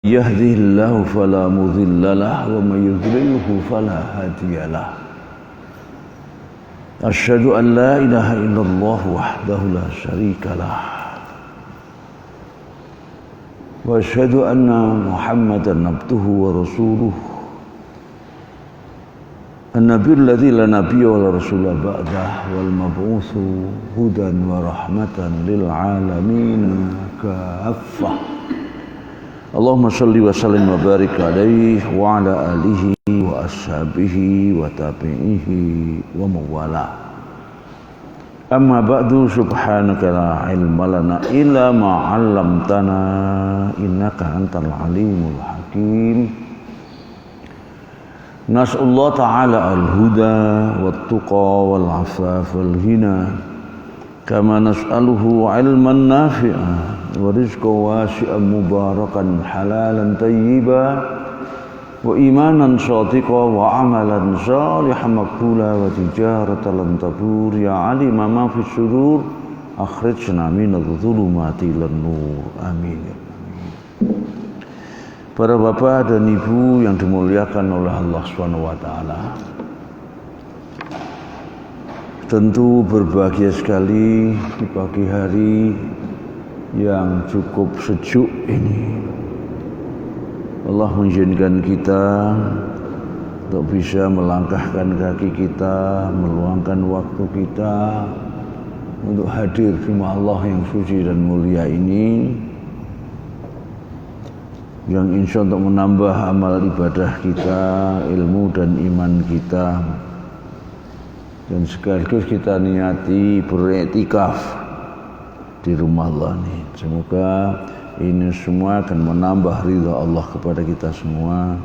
يهده الله فلا مضل له ومن يضلله فلا هادي له أشهد أن لا إله إلا الله وحده لا شريك له وأشهد أن محمدا عبده ورسوله النبي الذي لا نبي ولا رسول بعده والمبعوث هدى ورحمة للعالمين كافة Allahumma salli wa sallim wa barik alaihi wa ala alihi wa ashabihi wa tabi'ihi wa mawala. Amma ba'du, subhanaka la ilma lana illa ma 'allamtana innaka antal alimul hakim. Nas'allahu ta'ala al-huda wat-tuqa wal-'afaf wal-ghina kama nas'aluhu 'ilman nafi'an wa rizqan wasi'an mubarakan halalan tayyiban wa imanan shadiqan wa amalan salihan maqbula wa tijaratan lan tabur ya alima ma fis sudur akhrijna minadh-dhulumati ilan nur amin. Para bapak dan ibu yang dimuliakan oleh Allah Subhanahu wa taala, tentu berbahagia sekali di pagi hari yang cukup sejuk ini. Allah mengizinkan kita untuk bisa melangkahkan kaki kita, meluangkan waktu kita untuk hadir di rumah Allah yang suci dan mulia ini, yang insya Allah untuk menambah amal ibadah kita, ilmu dan iman kita, dan sekaligus kita niati beriktikaf di rumah Allah ini. Semoga ini semua akan menambah ridha Allah kepada kita semua,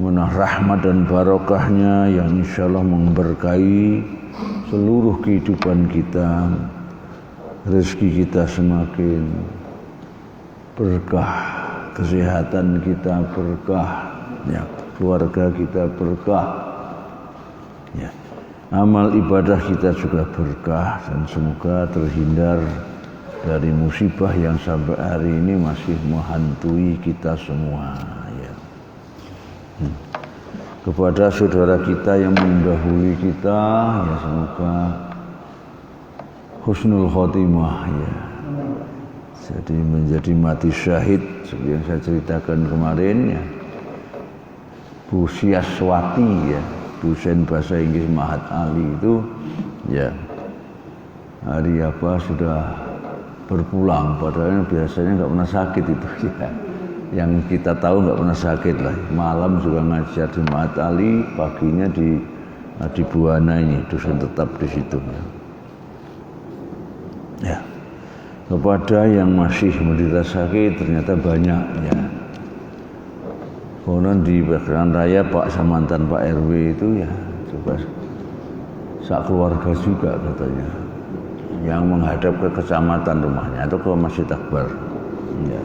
menambah rahmat dan barokahnya yang insya Allah memberkahi seluruh kehidupan kita, rezeki kita semakin berkah, kesehatan kita berkah, ya, keluarga kita berkah, ya, amal ibadah kita juga berkah, dan semoga terhindar dari musibah yang sampai hari ini masih menghantui kita semua, ya. Kepada saudara kita yang mendahului kita, ya, semoga husnul khotimah, ya. Jadi menjadi mati syahid seperti yang saya ceritakan kemarin, ya. Bu Siaswati, ya, dosen bahasa Inggris Mahat Ali itu, ya, hari apa sudah berpulang, padahal biasanya nggak pernah sakit itu, ya. Yang kita tahu nggak pernah sakit lah. Malam juga ngajar di Mahat Ali, paginya di Buana ini, dosen tetap di situ, ya. Ya. Kepada yang masih menderita sakit ternyata banyak, ya. Konon di Pekanbaru Raya Pak Samantan Pak RW itu, ya, coba sak keluarga juga katanya yang menghadap ke kecamatan rumahnya atau ke Masjid Akbar, ya.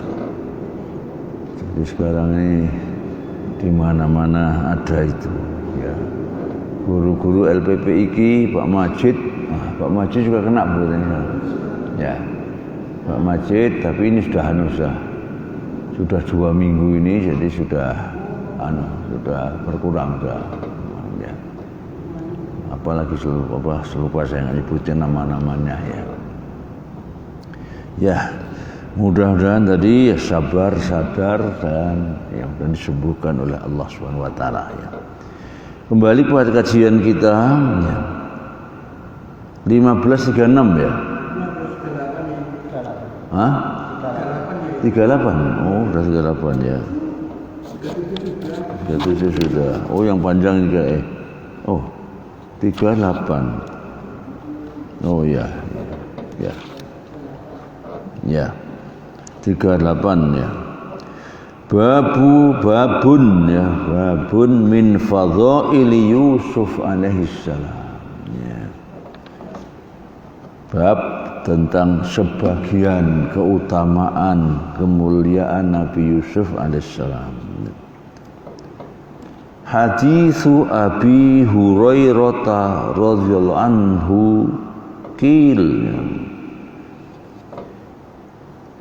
Jadi sekarang ini di mana-mana ada itu, ya. Guru-guru LPPIK Pak Majid, Pak Majid juga kena berarti, ya. Pak Majid, tapi ini sudah 2 minggu ini, jadi sudah berkurang, ya. Apalagi selupa saya nggak nyebutin nama-namanya, ya. Ya, mudah-mudahan tadi ya sabar, sadar, dan yang disembuhkan oleh Allah Subhanahu wa taala, ya. Kembali pada kajian kita, ya. 1536, ya. Hah? 38. Oh, udah 38, ya. 37 sudah. Oh, yang panjang juga, Oh, 38. Oh, ya. Ya. Ya. 38, ya. Babun, ya. Babun min fadhaili Yusuf alaihi salam. Ya. Bab tentang sebagian keutamaan, kemuliaan Nabi Yusuf alaihissalam. Haditsu Abi Hurairah radhiyallahu anhu qil,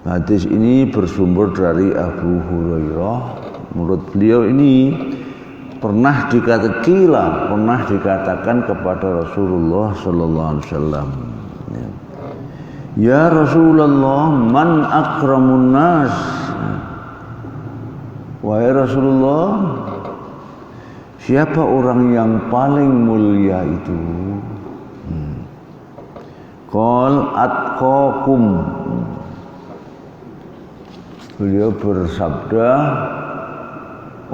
Hadis ini bersumber dari Abu Hurairah. Menurut beliau ini pernah dikatakan kepada Rasulullah sallallahu alaihi wasallam. Ya Rasulullah, man akramun nas? Wahai Rasulullah, siapa orang yang paling mulia itu? Qal atqakum. Beliau bersabda,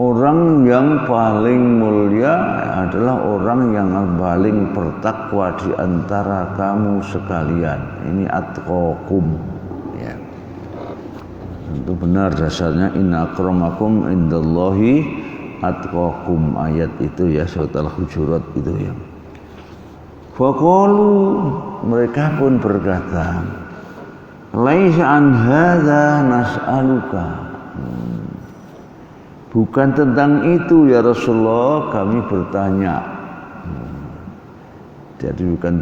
orang yang paling mulia adalah orang yang paling bertakwa di antara kamu sekalian. Ini atqakum. Ya. Tentu benar dasarnya inna akramakum indallahi atqakum, ayat itu ya, surat Al-Hujurat itu ya. Faqalu, mereka pun berkata, laisa an hadza nas'aluka. Bukan tentang itu ya Rasulullah kami bertanya. Jadi bukan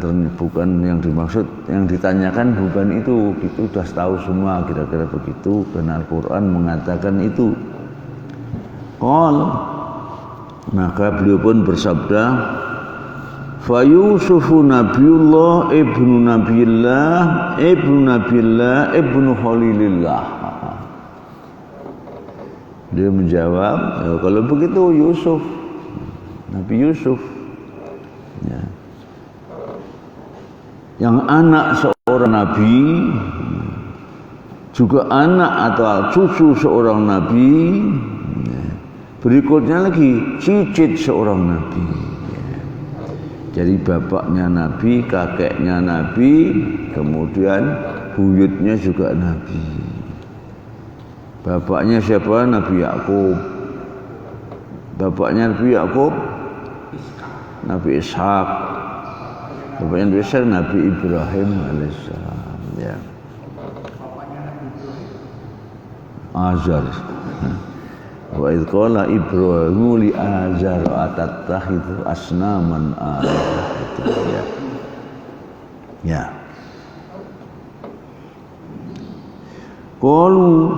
yang dimaksud, yang ditanyakan bukan itu. Itu sudah tahu semua kira-kira begitu, karena Al-Qur'an mengatakan itu. Qal, maka beliau pun bersabda, fa Yusufu nabiyullah ibnu nabiyillah ibnu khalilillah. Dia menjawab, ya, kalau begitu Yusuf, Nabi Yusuf, ya, yang anak seorang nabi, juga anak atau cucu seorang nabi, ya. Berikutnya lagi cicit seorang nabi. Jadi bapaknya nabi, kakeknya nabi, kemudian buyutnya juga nabi. Bapaknya siapa? Nabi Yakub. Bapaknya Nabi Yakub, Nabi Ishak. Bapaknya Nabi Ishak, Nabi Ibrahim alaihissalam. Ya. Azar. Wa idh qala Ibrahimu li Azar atattakhidhu asnaman alihah. Ya. Ya. Qalu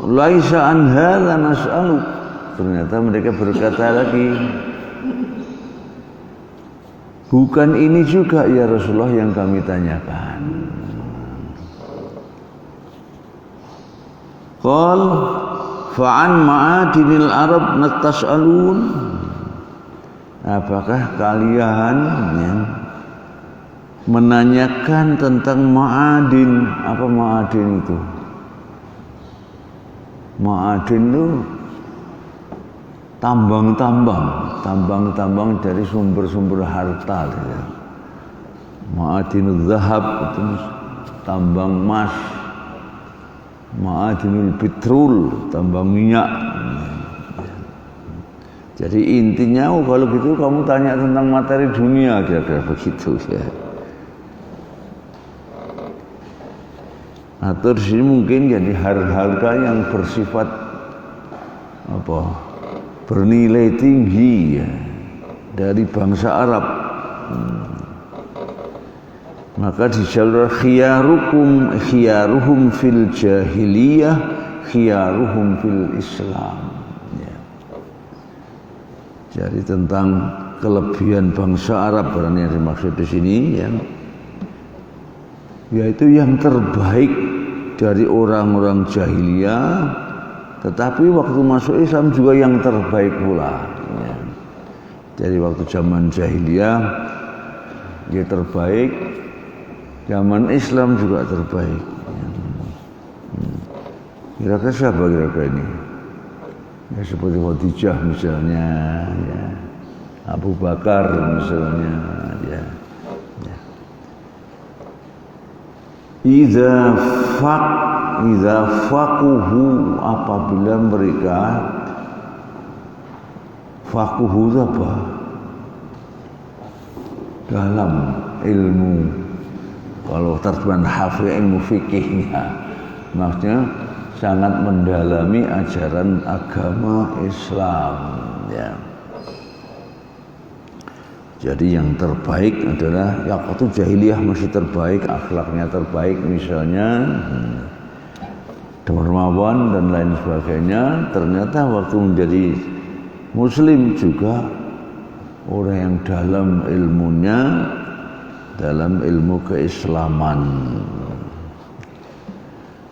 laisa an hadza nas'aluk. Ternyata mereka berkata lagi, bukan ini juga ya Rasulullah yang kami tanyakan. Qal fa'an ma'adinil Arab natas'alun. Apakah kalian ya, menanyakan tentang ma'adin? Apa ma'adin itu? Ma'adin itu tambang-tambang dari sumber-sumber harta. Ya. Ma'adinul zahab itu tambang emas, ma'adinul petrol tambang minyak. Jadi intinya kalau gitu kamu tanya tentang materi dunia, kira-kira begitu ya. Atau di sini mungkin jadi harga yang bersifat apa? Bernilai tinggi ya, dari bangsa Arab. Maka dijawab khiyaruhum fil jahiliyah, khiyaruhum fil Islam. Ya. Jadi tentang kelebihan bangsa Arab yang dimaksud di sini ya, yaitu yang terbaik dari orang-orang jahiliyah, tetapi waktu masuk Islam juga yang terbaik pula ya. Jadi waktu zaman jahiliyah dia terbaik, zaman Islam juga terbaik ya. Kira-kira siapa kira-kira ini ya, seperti Khadijah misalnya ya, Abu Bakar misalnya ya. Idza faquhu, apabila mereka faquhu itu apa? Dalam ilmu, kalau terjemahan hafid ilmu fikihnya, maksudnya sangat mendalami ajaran agama Islam ya. Jadi yang terbaik adalah ya, waktu jahiliyah masih terbaik, akhlaknya terbaik misalnya. dermawan dan lain sebagainya, ternyata waktu menjadi muslim juga orang yang dalam ilmunya, dalam ilmu keislaman.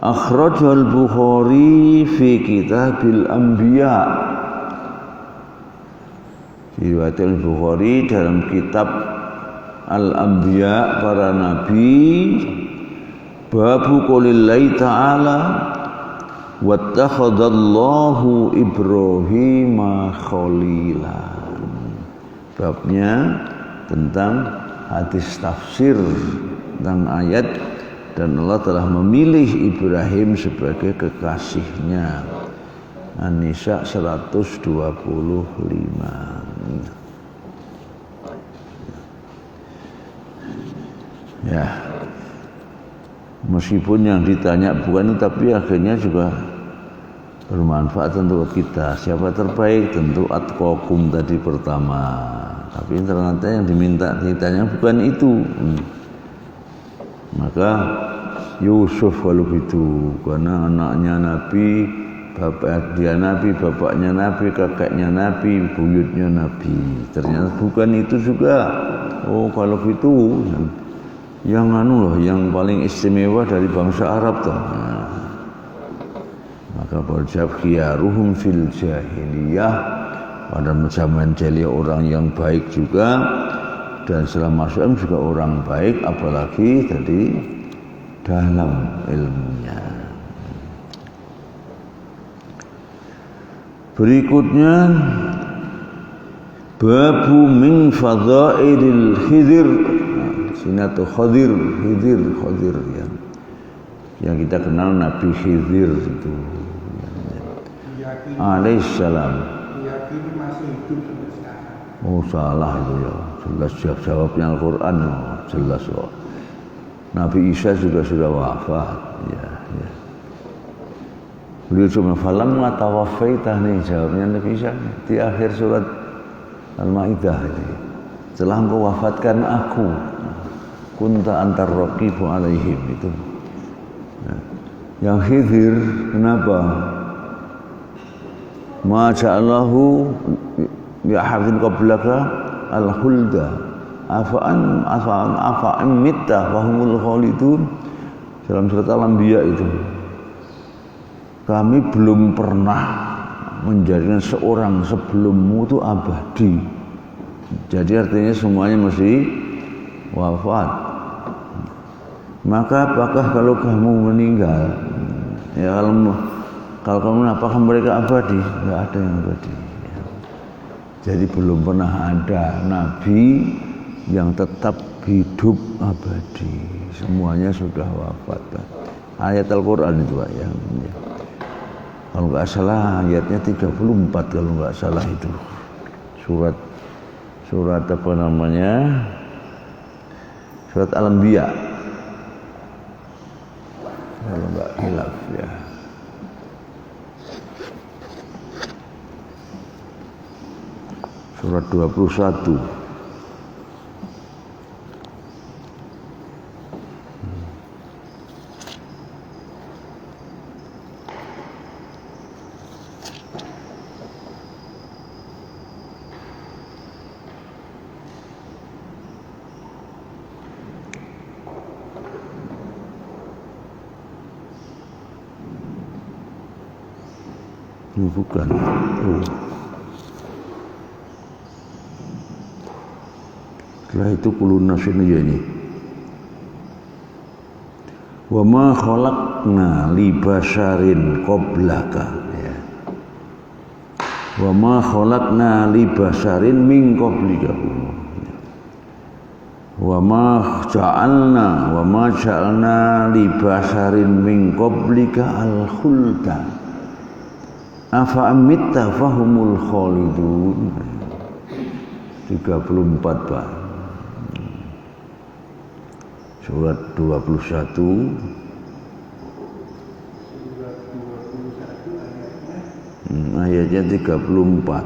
Akhrajal Bukhari fi Kitabil Anbiya. Riwayat Bukhari dalam kitab Al-Anbiya, para nabi, babu qoulillahi ta'ala wattakhadallahu Ibrahima khalila. Babnya tentang hadis tafsir tentang ayat dan Allah telah memilih Ibrahim sebagai kekasihnya. An-Nisa 125. Ya, meskipun yang ditanya bukan itu, tapi akhirnya juga bermanfaat untuk kita. Siapa terbaik? Tentu atqakum tadi pertama. Tapi ternyata yang diminta ditanya bukan itu. Maka Yusuf kalau gitu, karena anaknya Nabi, bapak dia Nabi, bapaknya Nabi, kakeknya Nabi, buyutnya Nabi. Ternyata bukan itu juga. Oh kalau gitu, yang loh, yang paling istimewa dari bangsa Arab tuh. Nah, maka berjab khiyaruhum fil jahiliyah, pada zaman jahiliyah orang yang baik juga, dan setelah masuk juga orang baik, apalagi tadi dalam ilmunya. Berikutnya babu min fadhailil Khidir. Sinatu Khadir ya. Yang kita kenal Nabi Khidir itu. Alaihissalam. Diyakini masih hidup sampai sekarang. Oh salah itu ya. Jelas jawabnya Al-Quran, jelas kok. Nabi Isa juga sudah wafat, ya. Beliau cuma falam tawaffaitah nih, jawabnya Nabi Isa di akhir surat Al-Maidah ini. Setelah engkau wafatkan aku, kunta antar raqibu alaihim itu. Nah, yang Khidir kenapa? Ma ja'alahu ya hafidin qablaka al-hulda afa'an mitta wahumul khalidun. Dalam surat Al-Anbiya itu, kami belum pernah menjadikan seorang sebelummu itu abadi. Jadi artinya semuanya mesti wafat. Maka apakah kalau kamu meninggal, ya kalau kamu apakah mereka abadi? Tidak ada yang abadi. Jadi belum pernah ada nabi yang tetap hidup abadi. Semuanya sudah wafat. Ayat Al-Quran itu ya. Kalau nggak salah ayatnya 34 kalau nggak salah itu. Surat apa namanya? Surat Al-Anbiya. Kalau nggak hilaf ya. Surat 21. Bukan. Setelah itu kulun nasun ya ini. Wa ma khalaqna li basharin qablaka. Ya. Wa ma khalaqna li basharin min qablika. Wa ma ja'alna li basharin min qablika al-khulda. Afa amitta fahumul khalidun. 34 Pak. Surat 21. Ayatnya 34.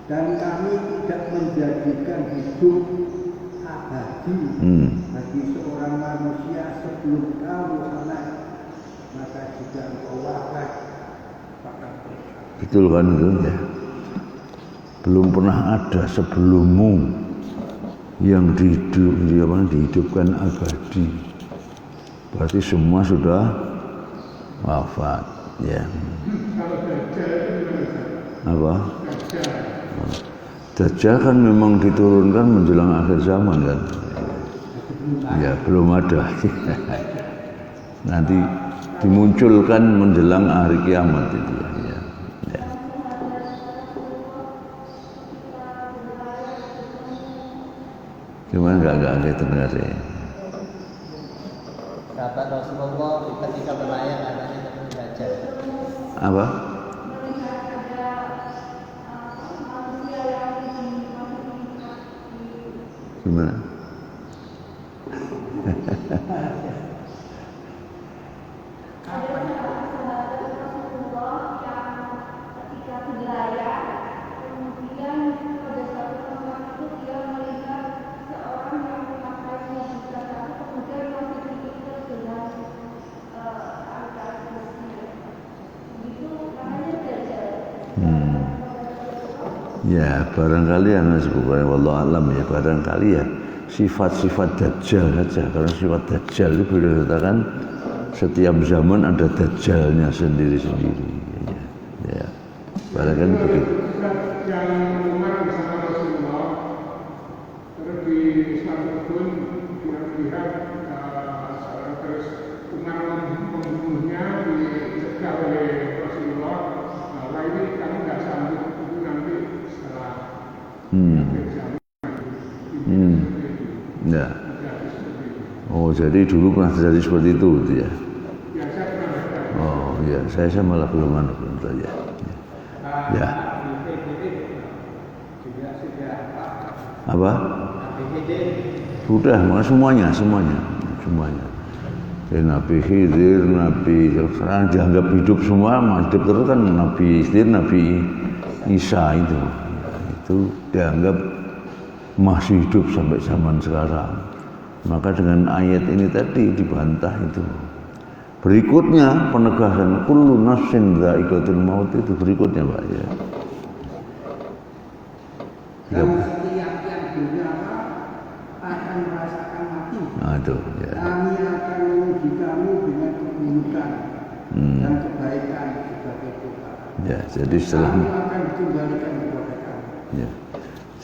Dan kami tidak menjadikan menjadikan hidup abadi bagi seorang manusia sebelum kamu anak, maka jika engkau wafat maka betul kan itu ya. Belum pernah ada sebelummu yang dihidupkan abadi. Berarti semua sudah wafat ya. Apa? Dajjal kan memang diturunkan menjelang akhir zaman kan. Ya belum ada. Nanti dimunculkan menjelang hari kiamat itu ya. Ya. Gimana enggak dengar ya? Sahabat Rasulullah ketika berlayar adanya ketemu Dajjal. Apa? Gimana? Ya barangkali sebenarnya wallahu alam ya, barangkali ya sifat-sifat Dajjal saja, karena sifat Dajjal itu beliau katakan setiap zaman ada Dajjalnya sendiri-sendiri ya. Barangkali begitu. yang Umar bersama Rasulullah terus di Islam pun dia melihat terus Umar membunuhnya dicegah oleh Rasulullah. Wah ini kamu nggak sanggup, itu nanti setelah Ya. Oh jadi dulu pernah terjadi seperti itu gitu ya. Oh ya, saya malah belum saja. Ya. Apa? Sudah, malah semuanya. Ya, Nabi Khidir, Nabi sekarang dianggap hidup semua, hidup terus kan Nabi Khidir, Nabi Isa itu dianggap masih hidup sampai zaman sekarang. Maka dengan ayat ini tadi dibantah itu. Berikutnya penegasan kullu nafsin dha'iqatul maut itu berikutnya Pak ya. Dan setiap yang bernyawa akan merasakan mati. Nah, itu ya. Kami akan menguji kamu dengan keburukan dan kebaikan sebagai Tuhan. Ya, jadi setelah Kami akan dikembalikan kepada kamu. ya.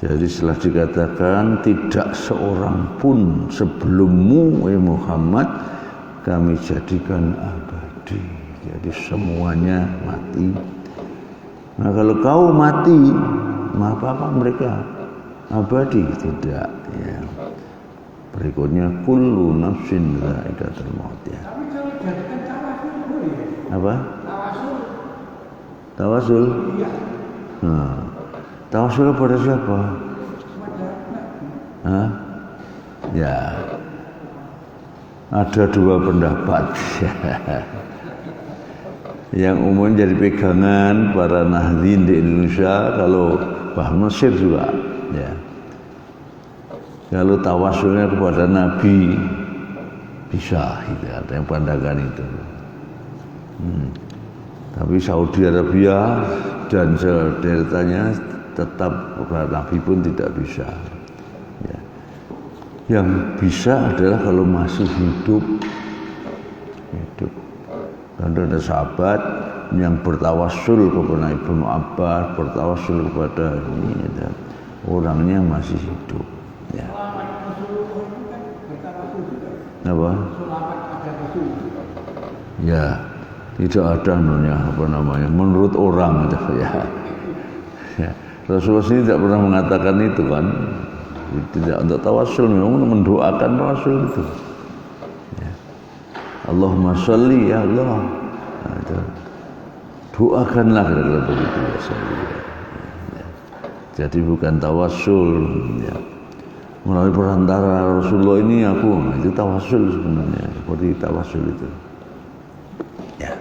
Jadi setelah dikatakan tidak seorang pun sebelummu Muhammad kami jadikan abadi. Jadi semuanya mati. Nah kalau kau mati, apa mereka abadi? Tidak. Ya. Berikutnya kullu nafsin dha'iqatul maut ya. Tapi kalau jadikan tawasul boleh. Apa? Tawasul. Tawasul? Iya. Nah, tawasul pada siapa? Hah? Ya. Ada dua pendapat. Yang umum jadi pegangan para nahdin di Indonesia, kalau Bahasa Mesir juga ya. Kalau tawasulnya kepada Nabi bisa, gitu, ada yang pandangan itu. Tapi Saudi Arabia dan sederetanya tetap kepada Nabi pun tidak bisa. Ya. Yang bisa adalah kalau masih hidup. Karena ada sahabat yang bertawassul kepada Ibnu Abbas, bertawassul kepada ini, dan orangnya masih hidup. Ya. Apa? Ya, tidak ada namanya menurut orang itu ya. Ya. Rasulullah sendiri tidak pernah mengatakan itu kan. Tidak untuk tawassul, memang mendoakan Rasul itu. Allahumma sholli ya Allah. Nah, doakanlah kira-kira begitu ya, ya. Jadi bukan tawassul ya. Melalui perantara Rasulullah ini aku, itu tawassul sebenarnya, seperti tawassul itu. Ya.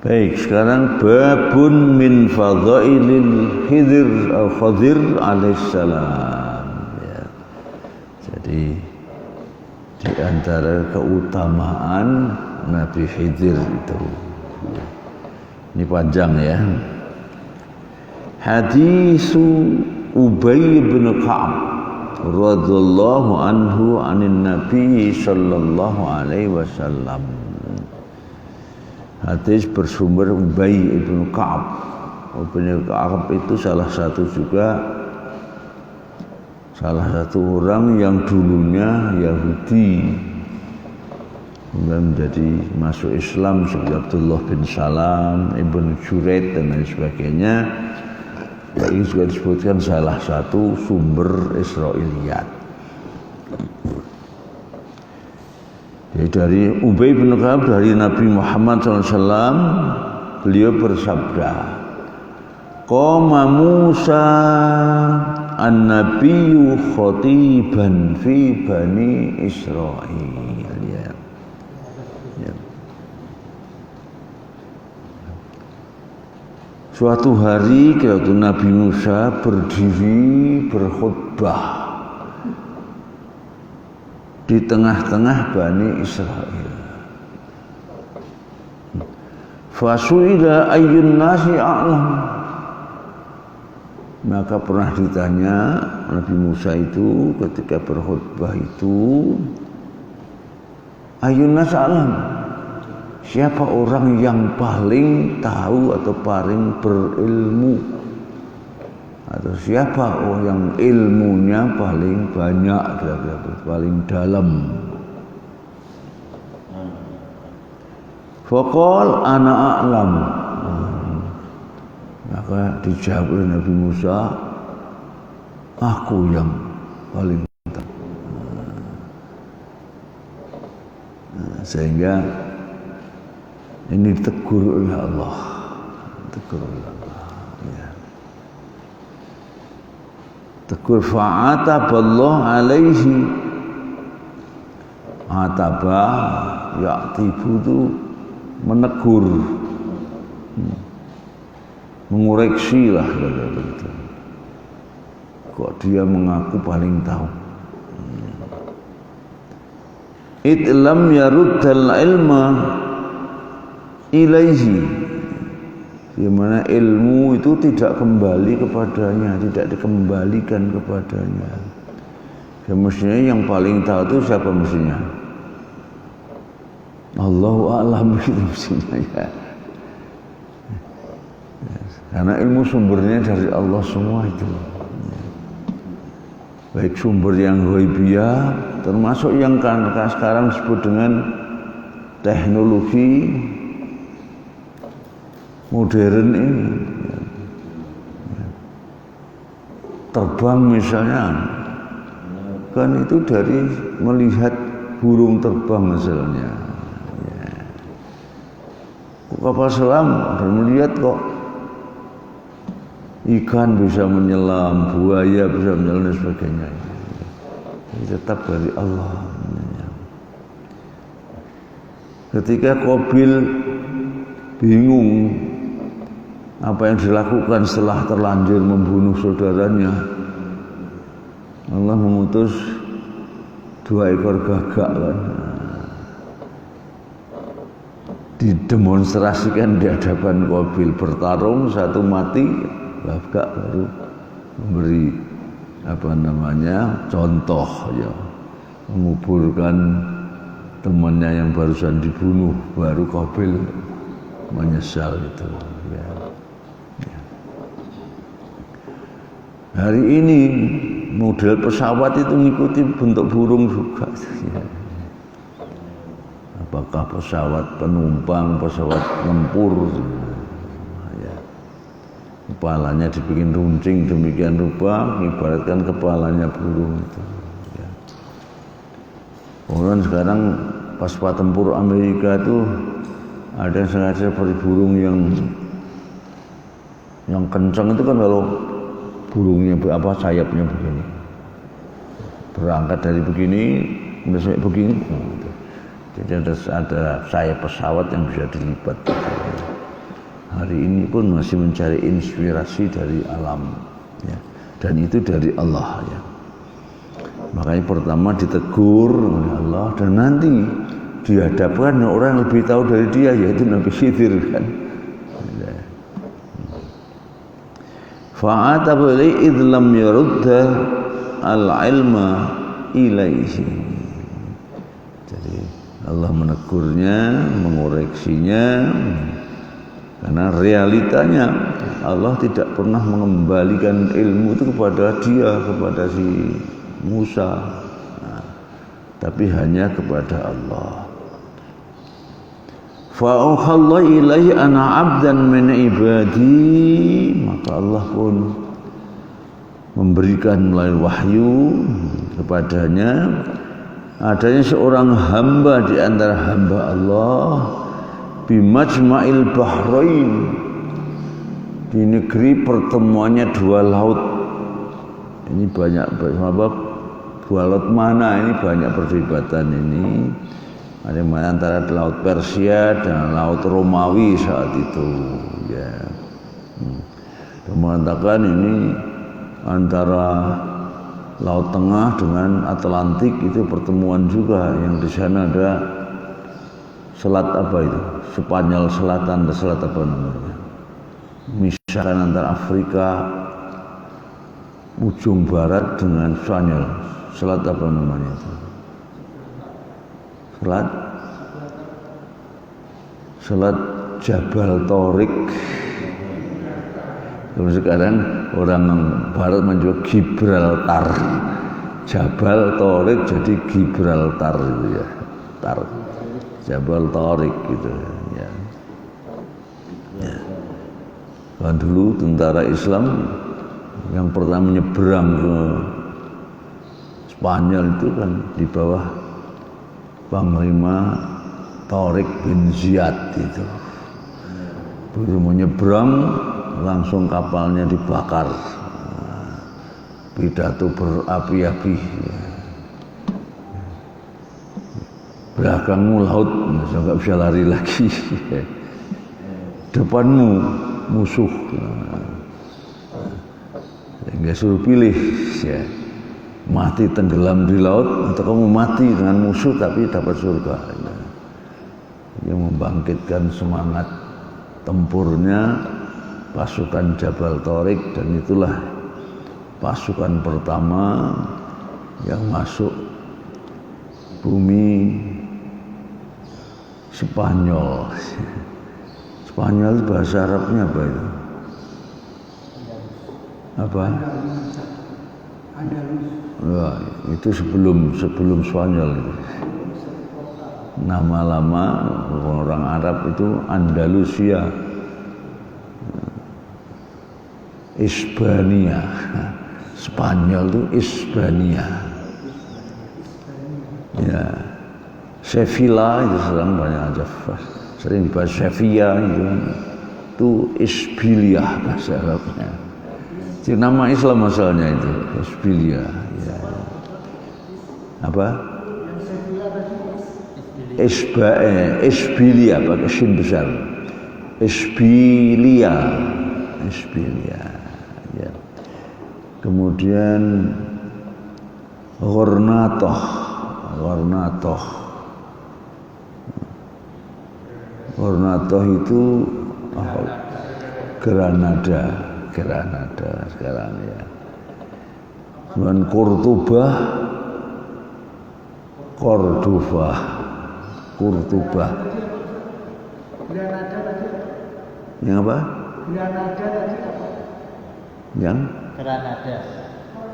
Baik, sekarang babun min fadhailil Khadir alaihissalam. Ya. Jadi di antara keutamaan Nabi Khidir itu. Ini panjang ya. Hadisu Ubay bin Ka'ab radhiyallahu anhu anin Nabi sallallahu alaihi wasallam. Hadis bersumber Ubay bin Ka'ab. Ubay bin Ka'ab itu salah satu orang yang dulunya Yahudi kemudian menjadi masuk Islam seperti Abdullah bin Salam, Ibn Juraid dan lain sebagainya. Ini juga disebutkan salah satu sumber Israiliyat. Jadi dari Ubay bin Ka'ab dari Nabi Muhammad SAW, beliau bersabda, Qama Musa an-nabiyyu khatiban fi bani Israil. Ya. Ya. Suatu hari ketika Nabi Musa berdiri berkhutbah di tengah-tengah Bani Israil. Fasuila ayyun nasi a'lam. Maka pernah ditanya Nabi Musa itu ketika berkhutbah itu, ayyun nasi a'lam, siapa orang yang paling tahu atau paling berilmu, atau siapa orang yang ilmunya paling banyak, paling dalam. Faqal ana a'lam. Maka dijawab oleh Nabi Musa, aku yang paling tahu. Sehingga ini ditegur oleh Allah. Tegur oleh Allah. Ya. Tegur fa'ataballah alaihi. Ataba ya'tibu itu menegur, mengoreksi lah begitu. Kok dia mengaku paling tahu. Itlam yaruddal ilma ilaihi, di mana ilmu itu tidak kembali kepadanya, tidak dikembalikan kepadanya. Ya, mestinya yang paling tahu itu siapa mestinya? Allahu a'lam itu mestinya ya. Karena ilmu sumbernya dari Allah semua itu. Baik sumber yang ghaibiyah, termasuk yang sekarang disebut dengan teknologi modern ini. Terbang misalnya, kan itu dari melihat burung terbang misalnya. Kapal selam dan melihat kok ikan bisa menyelam, buaya bisa menyelam dan sebagainya. Ini tetap dari Allah. Ketika Qabil bingung apa yang dilakukan setelah terlanjur membunuh saudaranya, Allah memutus 2 ekor gagak kan, didemonstrasikan di hadapan Qabil, bertarung, satu mati, gagak baru memberi contoh ya, menguburkan temannya yang barusan dibunuh, baru Qabil menyesal itu ya. Ya. Hari ini model pesawat itu mengikuti bentuk burung juga ya. Apakah pesawat penumpang, pesawat tempur ya. Kepalanya dibikin runcing demikian rupa, ibaratkan kepalanya burung itu ya. Orang sekarang pas pesawat tempur Amerika itu ada yang sengaja seperti burung yang kencang itu kan, kalau burungnya sayapnya begini, berangkat dari begini kemudian sampai begini gitu. Jadi ada sayap pesawat yang bisa dilipat. hari ini pun masih mencari inspirasi dari alam, ya. Dan itu dari Allah, ya. Makanya pertama ditegur oleh Allah, dan nanti dihadapkan orang yang lebih tahu dari dia, yaitu Nabi Khidir, kan. Fa'atabu ilaihi idh lam yarudda al-ilma ilaihi. Jadi Allah menegurnya, mengoreksinya, karena realitanya Allah tidak pernah mengembalikan ilmu itu kepada dia, kepada si Musa, tapi hanya kepada Allah. Fa'auhallahu ilaihi ana 'abdan min ibadi, maka Allah pun memberikan melalui wahyu kepadanya adanya seorang hamba di antara hamba Allah bimajma'il bahrain, di negeri pertemuannya dua laut. Ini banyak apa, dua laut mana ini banyak perdebatan ini. Ada yang antara laut Persia dan laut Romawi saat itu, ya. Mengatakan ini antara Laut Tengah dengan Atlantik itu pertemuan juga, yang di sana ada selat apa itu? Spanyol Selatan, ada selat apa namanya? Misalkan antara Afrika ujung barat dengan Spanyol, selat apa namanya itu? Selat Jabal Torik. Terus sekarang orang barat menyebut Gibraltar, Jabal Torik jadi Gibraltar itu, ya, Tar, Jabal Torik gitu, ya. Ya. Kan dulu tentara Islam yang pertama menyeberang ke Spanyol itu kan di bawah Panglima Tariq bin Ziyad itu. Begitu menyeberang langsung kapalnya dibakar, pidato berapi-api, belakangmu laut, nggak bisa lari lagi, depanmu musuh, nggak suruh pilih, ya. Mati tenggelam di laut atau kamu mati dengan musuh tapi dapat surga, ya. Yang membangkitkan semangat tempurnya pasukan Jabal Torik, dan itulah pasukan pertama yang masuk bumi Spanyol. Spanyol bahasa Arabnya apa itu? Apa? Wah, itu sebelum Spanyol itu. Nama lama orang Arab itu Andalusia, Hispania. Spanyol itu Hispania, ya. Sevilla itu sekarang banyak aja, sering dibahas Sevilla itu Isbilia bahasa Arabnya. Jadi nama Islam asalnya itu Isbilia, ya. Apa? Isbilia pakai sin besar. Isbilia, ya. Kemudian Gharnatoh itu Granada sekarang, ya. Kemudian Cordoba. Yang apa? Yang Granada.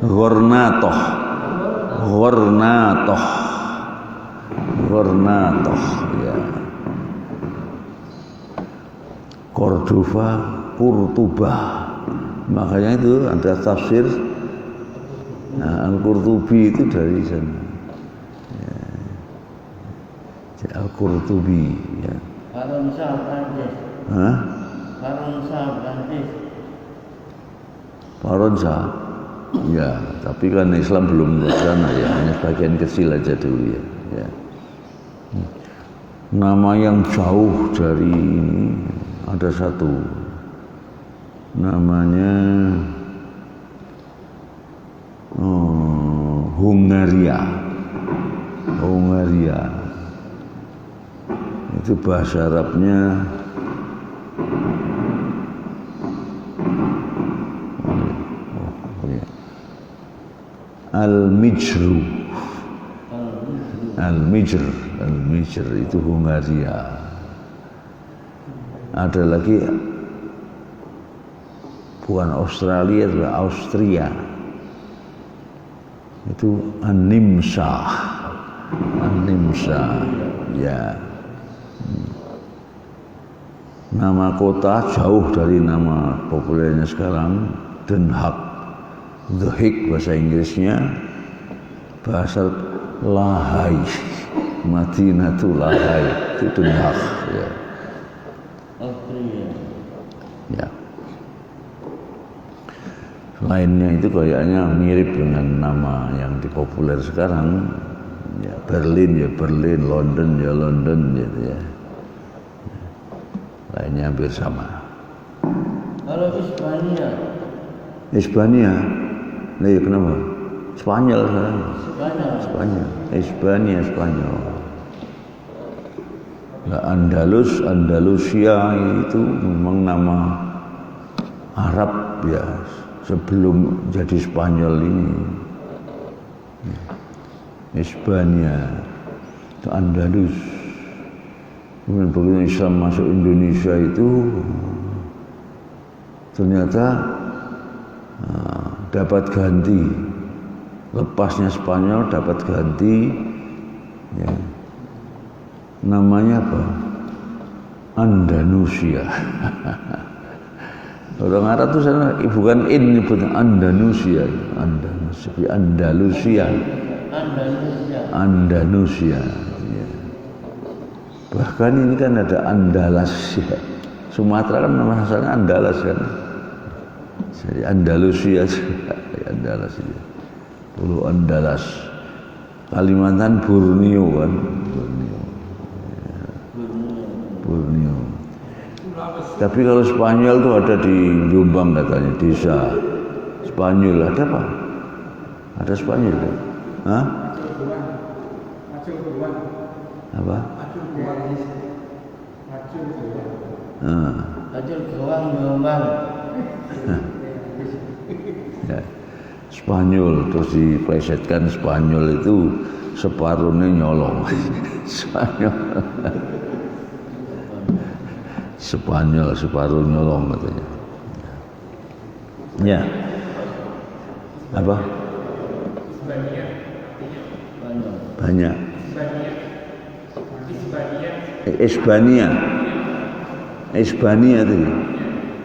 Gharnatoh, ya. Cordoba, Kurtuba. Makanya itu ada tafsir, nah, Al-Qurtubi itu dari sana, ya. Al-Qurtubi, ya. Faransa, ya. Tapi kan Islam belum ke sana, ya. Hanya bagian kecil aja dulu, ya. Nama yang jauh dari ini ada satu namanya Hungaria. Itu bahasa Arabnya Al-Mijr itu Hungaria. Ada lagi bukan Australia, tapi Austria. Itu An-Nimsa ya. Nama kota jauh dari nama populernya sekarang, Den Haag. The Hague bahasa Inggrisnya, bahasa Lahai, Madinatul Lahai, itu Den Haag ya. Ya. Lainnya itu kayaknya mirip dengan nama yang dipopuler sekarang. Ya, Berlin, London gitu ya. Lainnya hampir sama. Kalau Hispania, nah ya kenapa? Spanyol kan? Spanyol. Nah, Andalusia itu memang nama Arab ya, sebelum jadi Spanyol ini. Hispania itu Andalus. Kemudian begitu Islam masuk Indonesia itu ternyata dapat ganti, lepasnya Spanyol dapat ganti ya. Namanya apa? Andalusia. Orang Arab itu sana bukan nyebutnya Andalusia. Ya. Bahkan ini kan ada Andalas ya. Sumatera kan nama asalnya Andalas kan. Jadi Andalusia, Andalas ya. Pulau Andalas. Kalimantan Borneo kan. Borneo. Tapi kalau Spanyol tuh ada di Jombang katanya, desa Spanyol. Ada apa? Ada Spanyol kan? Hah? Apa? Acul Gawang Jombang. Ya. Spanyol terus diplesetkan Spanyol itu separuhnya nyolong. Spanyol separuh nyolong katanya. Ya. Apa? Banyak. Hispania itu.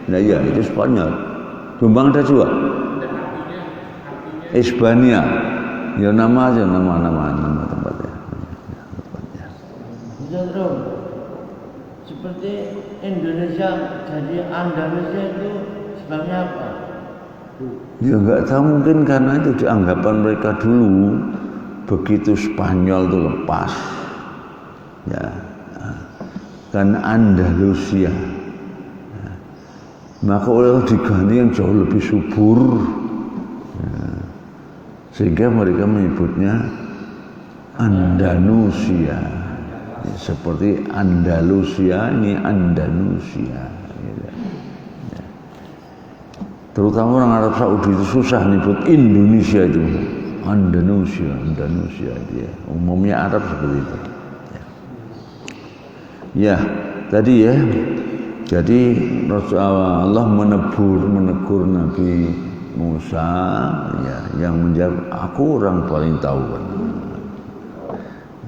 Nah iya itu Spanyol. Jombang ada juga. Hispania. Ya nama aja nama tempatnya. Seperti Indonesia jadi Andalusia itu sebabnya apa? Ya nggak tahu, mungkin karena itu dianggapan mereka dulu begitu Spanyol itu lepas. Ya. Kan Andalusia. Ya. Maka oleh diganti yang jauh lebih subur. Ya. Sehingga mereka menyebutnya Andalusia. Ya, seperti Andalusia ini Andalusia. Ya. Terutama orang Arab Saudi itu susah nyebut Indonesia itu. Andalusia dia. Umumnya Arab seperti itu. Ya, tadi ya. Jadi Allah menegur Nabi Musa ya, yang menjawab, aku orang paling tahu kan.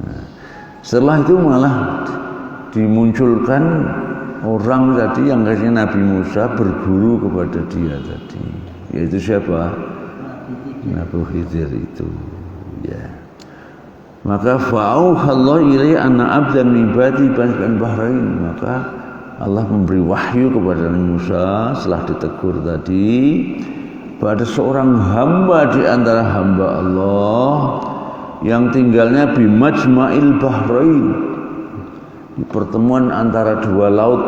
Nah, setelah itu malah dimunculkan orang tadi yang katanya Nabi Musa berguru kepada dia tadi, yaitu siapa? Nabi Khidir itu ya. Maka fa'auhallahu ilaihi anna abdan min ibadi bakan bahrain. Maka Allah memberi wahyu kepada Nabi Musa setelah ditegur tadi, pada seorang hamba di antara hamba Allah yang tinggalnya bi majma'il bahrain, di pertemuan antara dua laut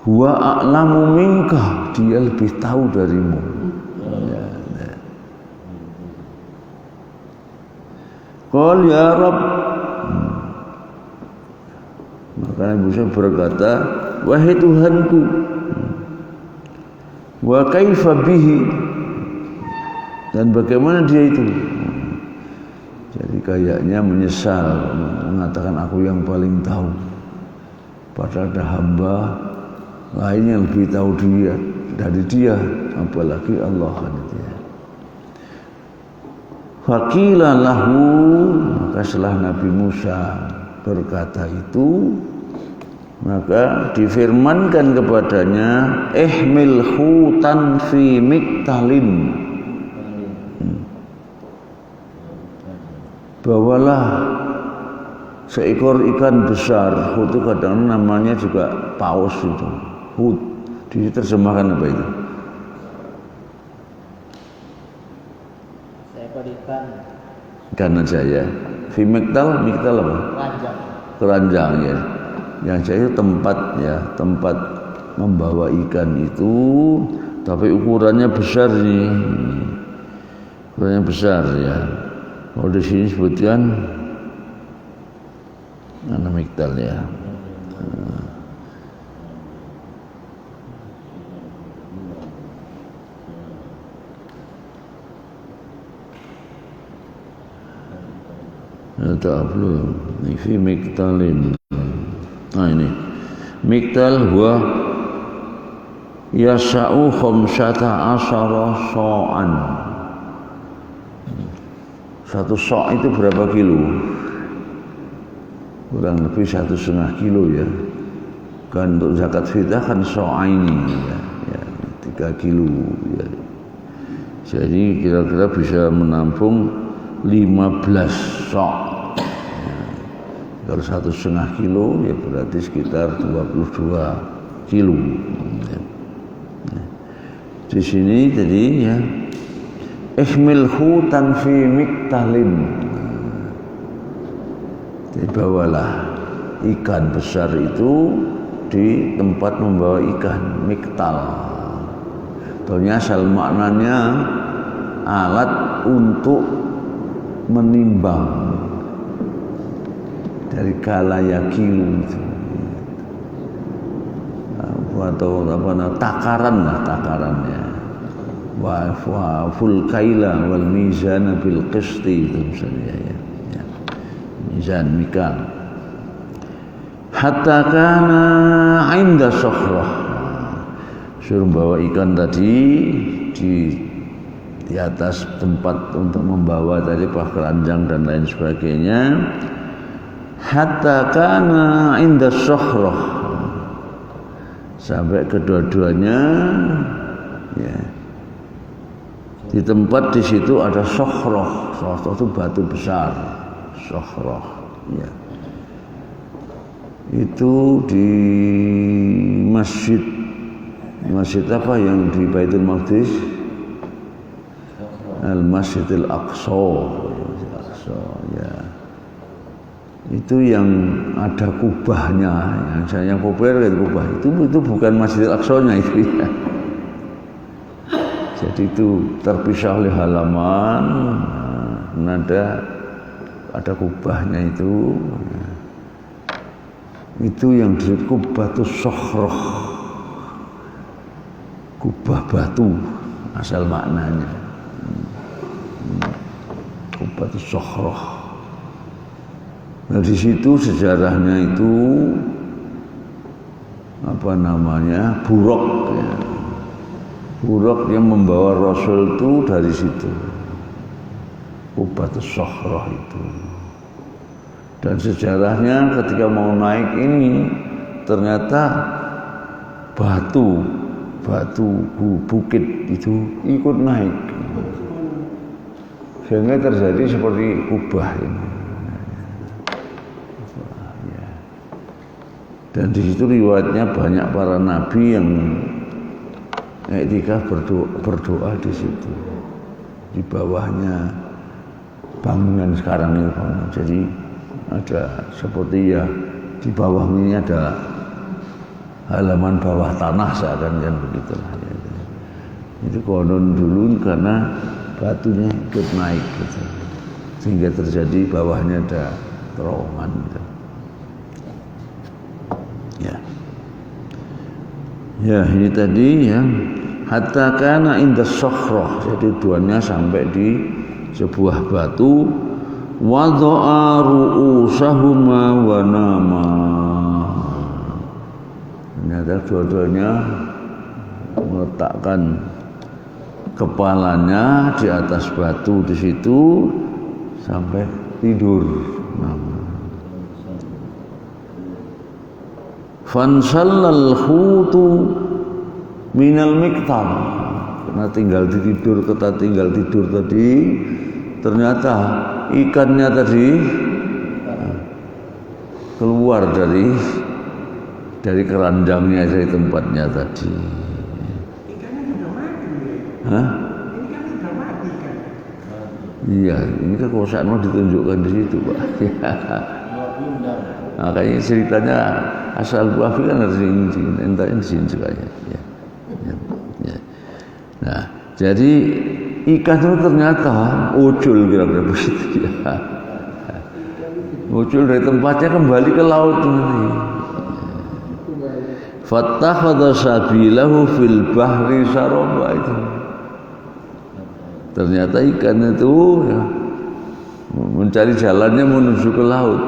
Huwa a'lamu minka, dia lebih tahu darimu. Ya, ya. Qal ya Rabb, maka Nabi Musa berkata, wahai Tuhanku, wa kaifa bihi, dan bagaimana dia itu. Jadi kayaknya menyesal, mengatakan aku yang paling tahu, padahal ada hamba lain yang lebih tahu dia dari dia, apalagi Allah kan itu ya. Faqila lahu, maka setelah Nabi Musa berkata itu, maka difirmankan kepadanya, ihmil hutan fi miktalin, bawalah seekor ikan besar. Hut itu kadang namanya juga paus itu. Hut diterjemahkan apa itu? Seekor ikan. Ikan aja ya. Fi miktal, miktal apa? Keranjang. Keranjang ya. Yang saya itu tempat ya, tempat membawa ikan itu, tapi ukurannya besar nih. Ukurannya besar ya. Kalau di sini sebutkan mana miktal ya. Ta'aflu fi miktalin. Nah ini miktal huwa yasa'u khamsata asyara so'an. Satu sok itu berapa kilo? Kurang lebih 1,5 kilo ya. Kan untuk zakat fitrah kan so'aini ya, 3 kilo ya. Jadi kira-kira bisa menampung 15 sok. Kalau 1,5 kilo ya berarti sekitar 22 kilo. Di sini jadi ya, ihmil hutan fi miktalin, dibawalah ikan besar itu di tempat membawa ikan, miktal. Tentunya asal maknanya alat untuk menimbang, dari kala yakilu itu, atau apa, takaran lah, takarannya. Wa ful kaila wal mizan bil qisti, itu misalnya ya. Mizan mikal. Hatta kana inda sokhrah, suruh bawa ikan tadi di atas tempat untuk membawa tadi keranjang dan lain sebagainya. Hatta kana inda sokhrah, sampai kedua-duanya ya, di tempat di situ ada sokhrah. Sokhrah itu batu besar, sokhrah ya. Itu di masjid apa yang di Baitul Maqdis? Al-Masjidil Aqsa ya. Itu yang ada kubahnya, yang saya populer itu kubah. Itu bukan Masjidil Aqsa-nya itu ya. Jadi itu terpisah oleh halaman, ada kubahnya itu. Itu yang disebut Kubbatus Sokhrah, kubah batu asal maknanya. Kubbatus Sokhrah. Nah di situ sejarahnya itu apa namanya, Buraq ya. Buraq yang membawa Rasul itu dari situ, Kubbatus Sokhrah itu. Dan sejarahnya ketika mau naik ini ternyata batu bukit itu ikut naik, sehingga terjadi seperti kubah ini. Dan di situ riwayatnya banyak para nabi yang iktikaf berdoa di situ, di bawahnya bangunan sekarang ini. Jadi ada seperti ya di bawah ini ada halaman bawah tanah seakan kan begitulah. Itu konon dulu karena batunya ikut naik gitu. Sehingga terjadi bawahnya ada terowongan gitu. Ya. Ya, ini tadi ya. Hatta kana inda sokhrah. Jadi tujuannya sampai di sebuah batu. Wada'a ru'usahuma wa nama. Ternyata dua-duanya meletakkan kepalanya di atas batu di situ sampai tidur. Fansallal khutu minal miktam. Karena tinggal tidur tadi, ternyata ikannya tadi keluar dari keranjangnya, dari tempatnya tadi. Ikannya sudah mati. Hah? Ikan sudah mati kan? Iya, ini kekuasaan mau ditunjukkan di situ, Pak. Makanya ceritanya asal buah kan harus entahnya di sini juga ya. Ya. Nah, jadi ikan itu ternyata ucul kira-kira begitu ya. Ucul dari tempatnya kembali ke laut nanti. Fattakhadha sabilahu fil bahri saraba itu. Ternyata ikan itu ya, mencari jalannya menuju ke laut.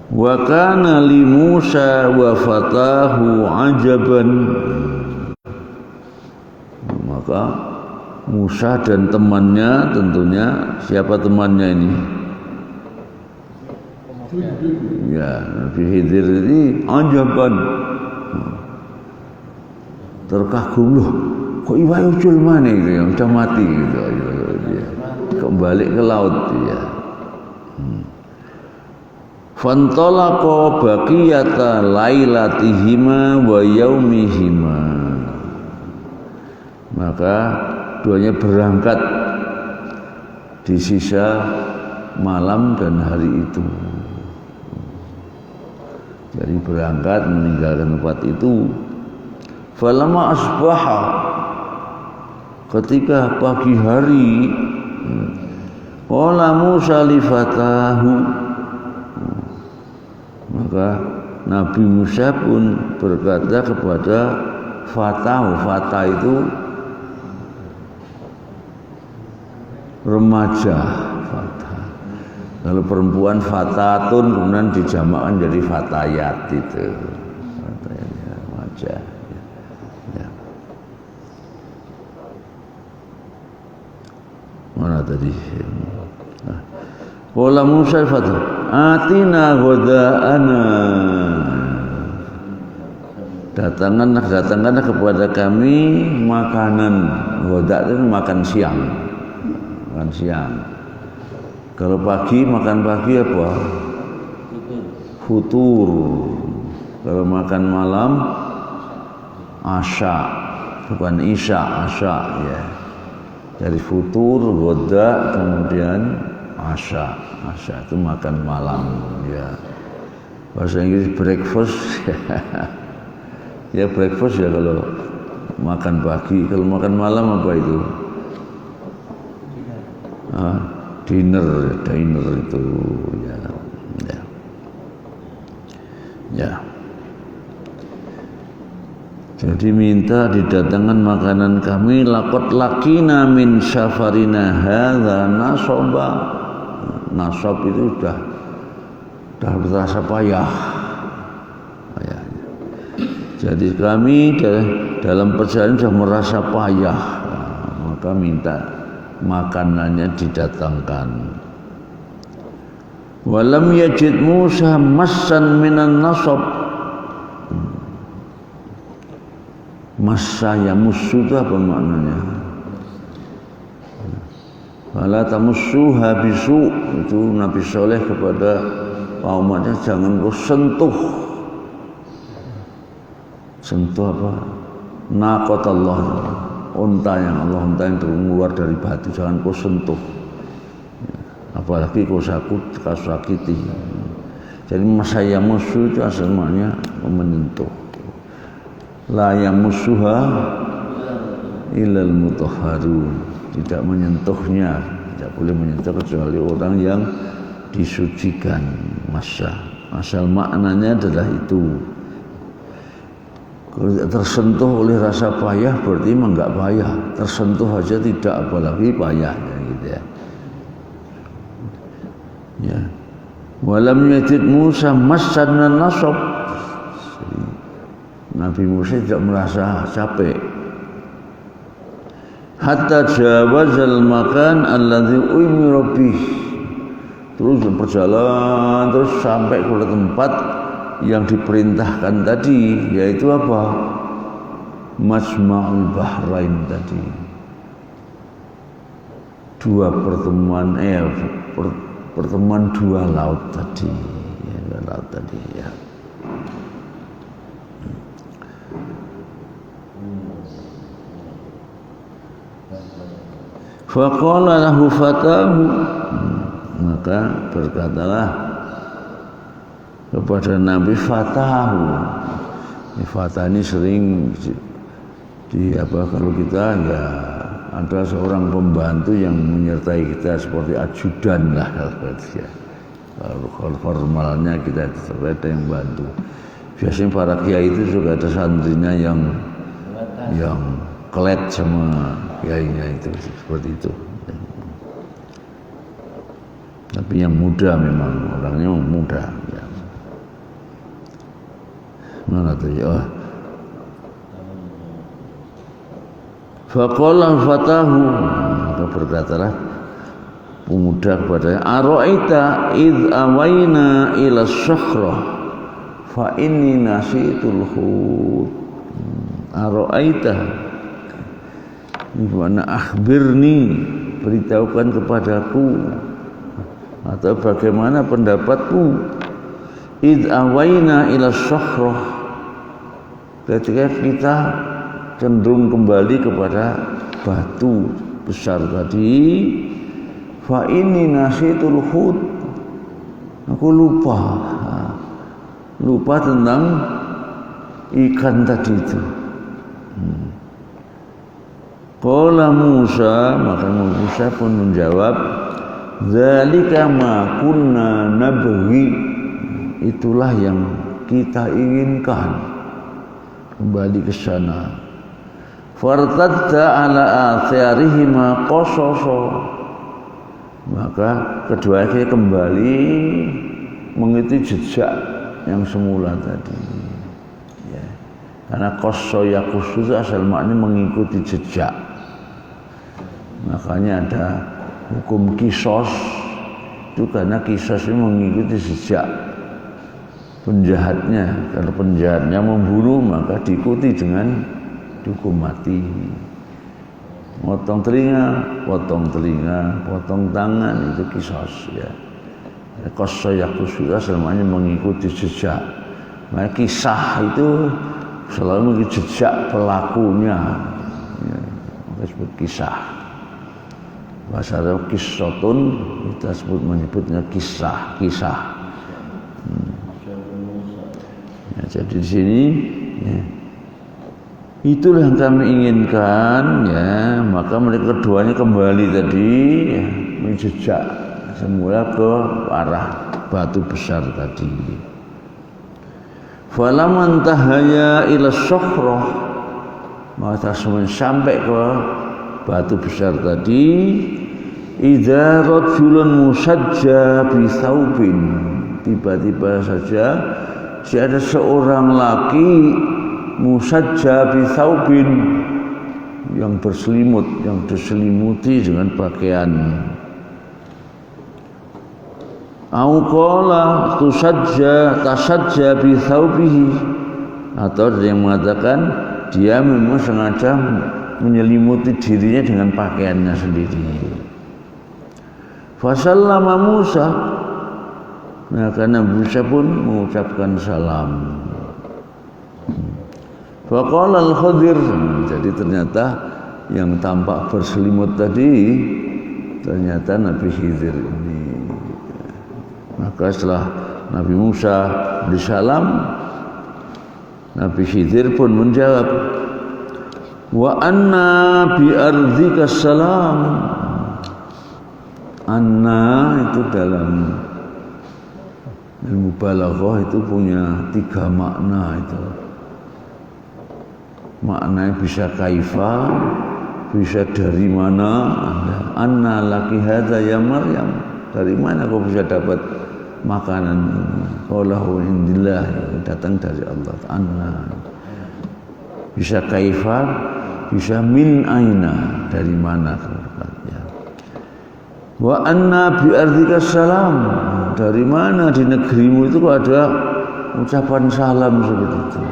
Wa kana li Musa wa fatahu ajaban. Maka Musa dan temannya, tentunya siapa temannya ini? Ya, Nabi Khidir ini ajaban. Terkagum loh, kok iwak ucul mana gitu yang sudah mati gitu. Kembali ke laut dia. Fantalaqa baqiyata lailatihima wa yaumihima. Maka duanya berangkat di sisa malam dan hari itu. Jadi berangkat meninggalkan tempat itu. Falamma asbaha, ketika pagi hari, qala Musa li fatahu, maka Nabi Musa pun berkata kepada fatahu. Fatah itu remaja. Fatah. Kalau perempuan fatatun kemudian dijamakkan jadi fatayat itu. Fatayat remaja. Ya. Mana tadi? Qala Musa fatah, atina ghoda'ana. Datangkanlah kepada kami makanan. Ghoda' itu makan siang. Makan siang. Kalau pagi makan pagi apa? Futur. Kalau makan malam asya. Bukan isya, asya ya. Dari futur, ghoda, kemudian asya. Asya itu makan malam ya. Bahasa Inggris breakfast. Ya breakfast ya kalau makan pagi. Kalau makan malam apa itu? Dinner itu ya. Ya. Jadi minta didatangkan makanan kami, laqad laqina min safarina hadza nasaba. Nasab itu sudah berasa payah. Jadi kami dalam perjalanan sudah merasa payah, maka minta makanannya didatangkan. Walam yajid Musa massan minan nasab. Massa ya musuh itu apa maknanya? Fala tamussuha bisu, itu Nabi Soleh kepada kaumannya, jangan kau sentuh. Sentuh apa? Naqatallah, unta yang keluar dari batu, jangan kau sentuh. Apalagi kau sakiti. Jadi masa yamussu itu asalnya menyentuh. La yamussuha illal mutahharun. Tidak menyentuhnya, tidak boleh menyentuh kecuali orang yang disucikan. Asal maknanya adalah itu. Kalau tersentuh oleh rasa payah berarti memang enggak payah. Tersentuh aja tidak, apalagi payahnya gitu ya. Ya. Walam yajid Musa massan nasab. Nabi Musa tidak merasa capek. Hatta jawazal makan alladzi umira bih. Terus berjalan terus sampai ke tempat yang diperintahkan tadi, yaitu apa? Majma'ul Bahrain tadi. Pertemuan dua laut tadi, ya. Faqala lahu fatahu, maka berkatalah kepada Nabi fatahu. Fatah ini sering kalau kita ya ada seorang pembantu yang menyertai kita seperti ajudan lah ya. Kalau formalnya kita ada yang bantu. Biasanya para kiai itu juga ada santrinya yang kelet sama kiainya itu seperti itu. Tapi yang muda memang orangnya muda. Ya. Mana tuh ya? Faqala fatahu, maka berkatalah pemuda kepadanya, ara'aita id awaina ila syahrah fa inni nasitul hut. Ara'aita, gimana akhbirni, beritahukan kepadaku, atau bagaimana pendapatmu, id awaina ila syahrah, ketika kita cenderung kembali kepada batu besar tadi, fa inni nasitul hut, aku lupa tentang ikan tadi itu. Qala Musa, maka Musa pun menjawab, dzalika ma kunna nabghi, itulah yang kita inginkan, kembali ke sana. Fartadda ala atharihima qasasa, maka keduanya kembali mengikuti jejak yang semula tadi ya. Karena qassa yaqusu itu asal maknanya mengikuti jejak, makanya ada hukum kisos itu karena kisos ini mengikuti jejak penjahatnya. Kalau penjahatnya membunuh maka diikuti dengan hukum mati. Potong telinga, potong tangan, itu kisos ya. Qassa yaqusu selamanya mengikuti jejak. Nah, kisah itu selalu mengikuti jejak pelakunya ya, disebut kisah. Bahasa Arab kisotun, kita menyebutnya kisah. Ya, jadi di sini ya, itulah yang kami inginkan ya. Maka mereka keduanya kembali tadi ya, menjejak semula ke arah batu besar tadi. Falaman tahaya ila sykhrah, maka sampai ke batu besar tadi, idza rajulun musajja bi thawbin, tiba-tiba saja ada seorang laki musajja bi thawbin, yang berselimut, yang diselimuti dengan pakaian. Au qala tasajja bi thawbihi, atau ada yang mengatakan dia memang sengaja menyelimuti dirinya dengan pakaiannya sendiri. Fasallama Musa, maka Nabi Musa pun mengucapkan salam. Faqala al-Khadir, jadi ternyata yang tampak berselimut tadi ternyata Nabi Khidir ini. Maka setelah Nabi Musa beri salam, Nabi Khidir pun menjawab, wa anna bi ardika salam. Anna itu dalam ilmu balaghah itu punya 3 makna itu. Maknanya bisa kaifa, bisa dari mana. Anna laki hadza ya Maryam, dari mana kau bisa dapat makanan ini? Qalahu indillah, datang dari Allah. Anna bisa kaifa, bisa min aina, dari mana kau dapatnya. Wa anna bi ardika salam, dari mana di negerimu itu kok ada ucapan salam seperti itu.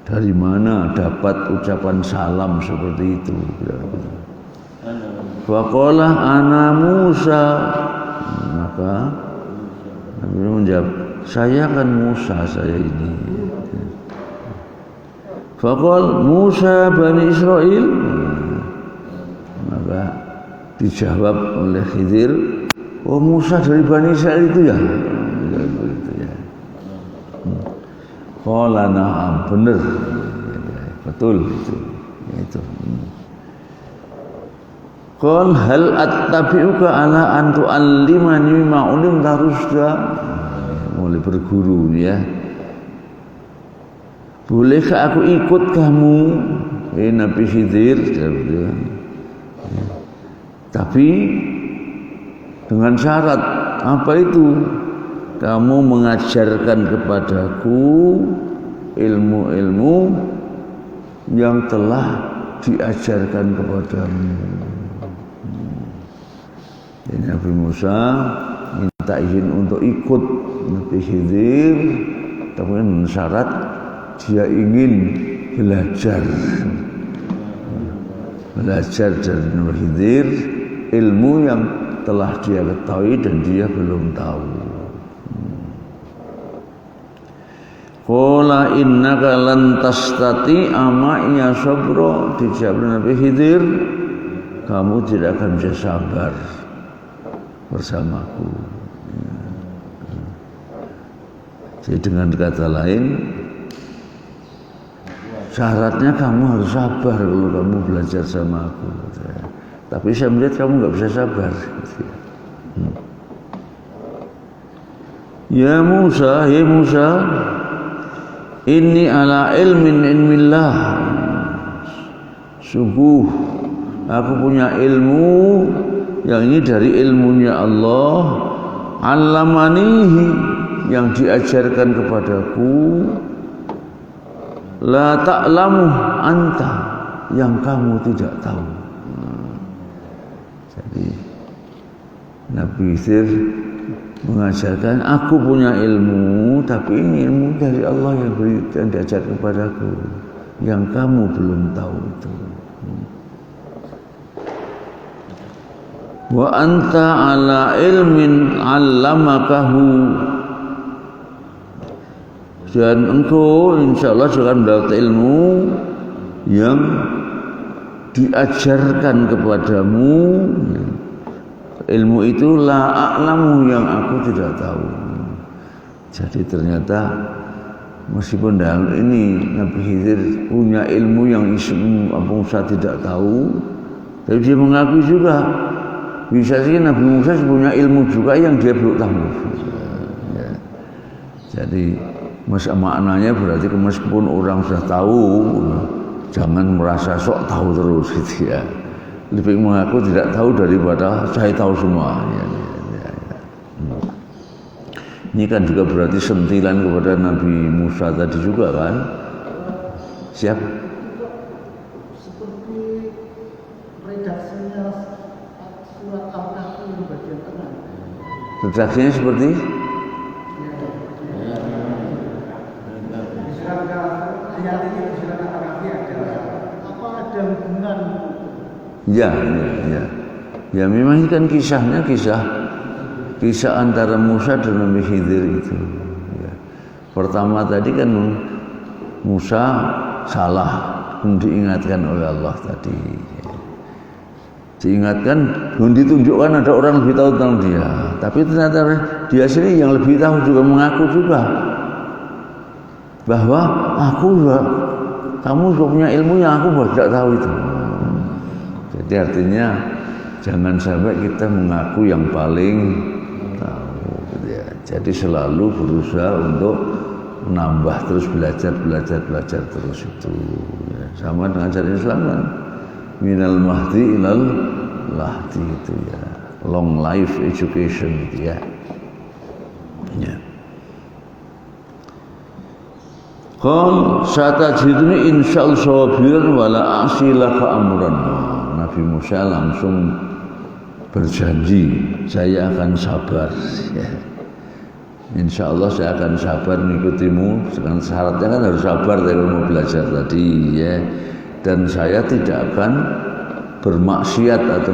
Dari mana dapat ucapan salam seperti itu? Faqala ana Musa, maka Nabi menjawab, saya kan Musa, saya ini. Faqal Musa Bani Israel, maka dijawab oleh Khidir, oh Musa dari Bani Israel itu ya? Qala na'am, benar, betul itu. Qal hal attabi'uka ala an tu'allimani mimma 'ullimta rusyda. Mulai berguru ya. Bolehkah aku ikut kamu, Nabi Khidir? Tapi dengan syarat apa itu? Kamu mengajarkan kepadaku ilmu-ilmu yang telah diajarkan kepadamu. Jadi Nabi Musa minta izin untuk ikut Nabi Khidir, tapi dengan syarat dia ingin belajar dari Nabi Khidir ilmu yang telah dia ketahui dan dia belum tahu. Qala innaka lan tastati'a ma'iya sabra, dijawab Nabi Khidir, kamu tidak akan bisa sabar bersamaku. Jadi dengan kata lain, syaratnya kamu harus sabar kalau kamu belajar sama aku. Tapi saya melihat kamu nggak bisa sabar. Ya Musa, inni ala ilmin ilmillah. Sungguh aku punya ilmu yang ini dari ilmunya Allah. Allamanihi, yang diajarkan kepadaku. La ta'lamu anta, yang kamu tidak tahu. Jadi Nabi Khidir mengajarkan, aku punya ilmu, tapi ini ilmu dari Allah yang diajarkan kepadaku, yang kamu belum tahu itu. Wa anta ala ilmin 'allamakahu, dan engkau insyaallah akan mendapat ilmu yang diajarkan kepadamu. Ilmu itu la a'lamu, yang aku tidak tahu. Jadi ternyata meskipun dalam ini Nabi Khidir punya ilmu yang Abu Musa tidak tahu, tapi dia mengakui juga bisa sih Nabi Musa punya ilmu juga yang dia belum tahu. Ya. Jadi maknanya berarti meskipun orang sudah tahu, jangan merasa sok tahu terus gitu ya. Lebih mengaku tidak tahu daripada saya tahu semua. Ya. Ini kan juga berarti sentilan kepada Nabi Musa tadi juga kan. Siap? Seperti redaksinya surat Al-Kahfi di bagian tengah. Redaksinya seperti? Apa ada hubungan? Ya. Ya memang ini kan kisah antara Musa dan Nabi Khidir itu. Ya. Pertama tadi kan Musa salah, diingatkan oleh Allah tadi. Diingatkan, ditunjukkan ada orang lebih tahu tentang dia. Tapi ternyata dia sini yang lebih tahu juga mengaku juga bahwa kamu juga punya ilmu yang aku baru tidak tahu itu. Jadi artinya jangan sampai kita mengaku yang paling tahu. Gitu ya. Jadi selalu berusaha untuk menambah terus belajar terus itu. Ya. Sama dengan ajaran Islam kan, minal mahdi ilal lahdi itu ya, long life education gitu ya. Ya. Qal satajiduni insyaallah sabiran wala asilaka amran. Nabi Musa langsung berjanji, saya akan sabar ya. Insya Allah saya akan sabar mengikutimu. Sekarang syaratnya kan harus sabar kalau mau belajar tadi ya. Dan saya tidak akan bermaksiat atau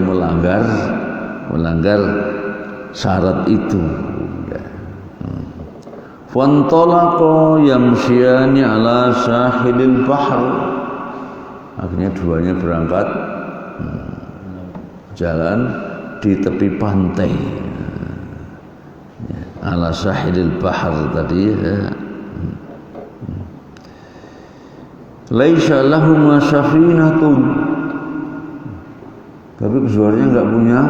melanggar syarat itu ya. Fantalaqa yamsyani ala sahilil bahr. Akhirnya duanya berangkat jalan di tepi pantai ala sahilil bahr tadi ya. Laisa lahum safinatun, tapi keduanya enggak punya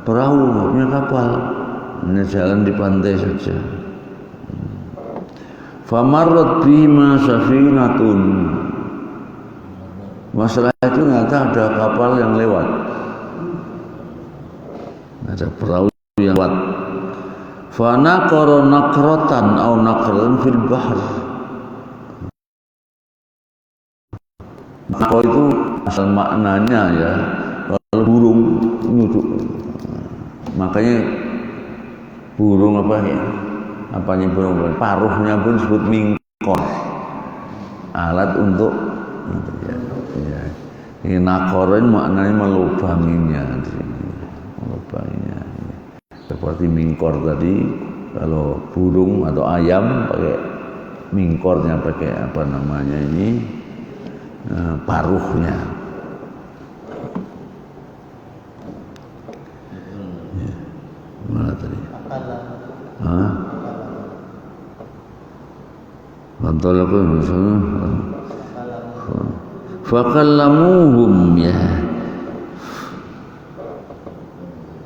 perahu, enggak punya kapal, hanya jalan di pantai saja. Famarrat bima safinatun, masalah itu ternyata ada kapal yang lewat, ada perahu yang lewat. Fanaqara naqratan au naqratan fil bahr. Naqra itu asal maknanya ya, kalau burung nyuduk, makanya burung apa ya? Apanya burung? Paruhnya pun disebut mingkor, alat untuk ya. Ini nakorin maknanya melubanginya, melubanginya. Seperti mingkor tadi, kalau burung atau ayam pakai mingkornya, pakai apa namanya ini, paruhnya. Ya. Mana tadi? Hah? Fantalaqa fakallamuhum ya.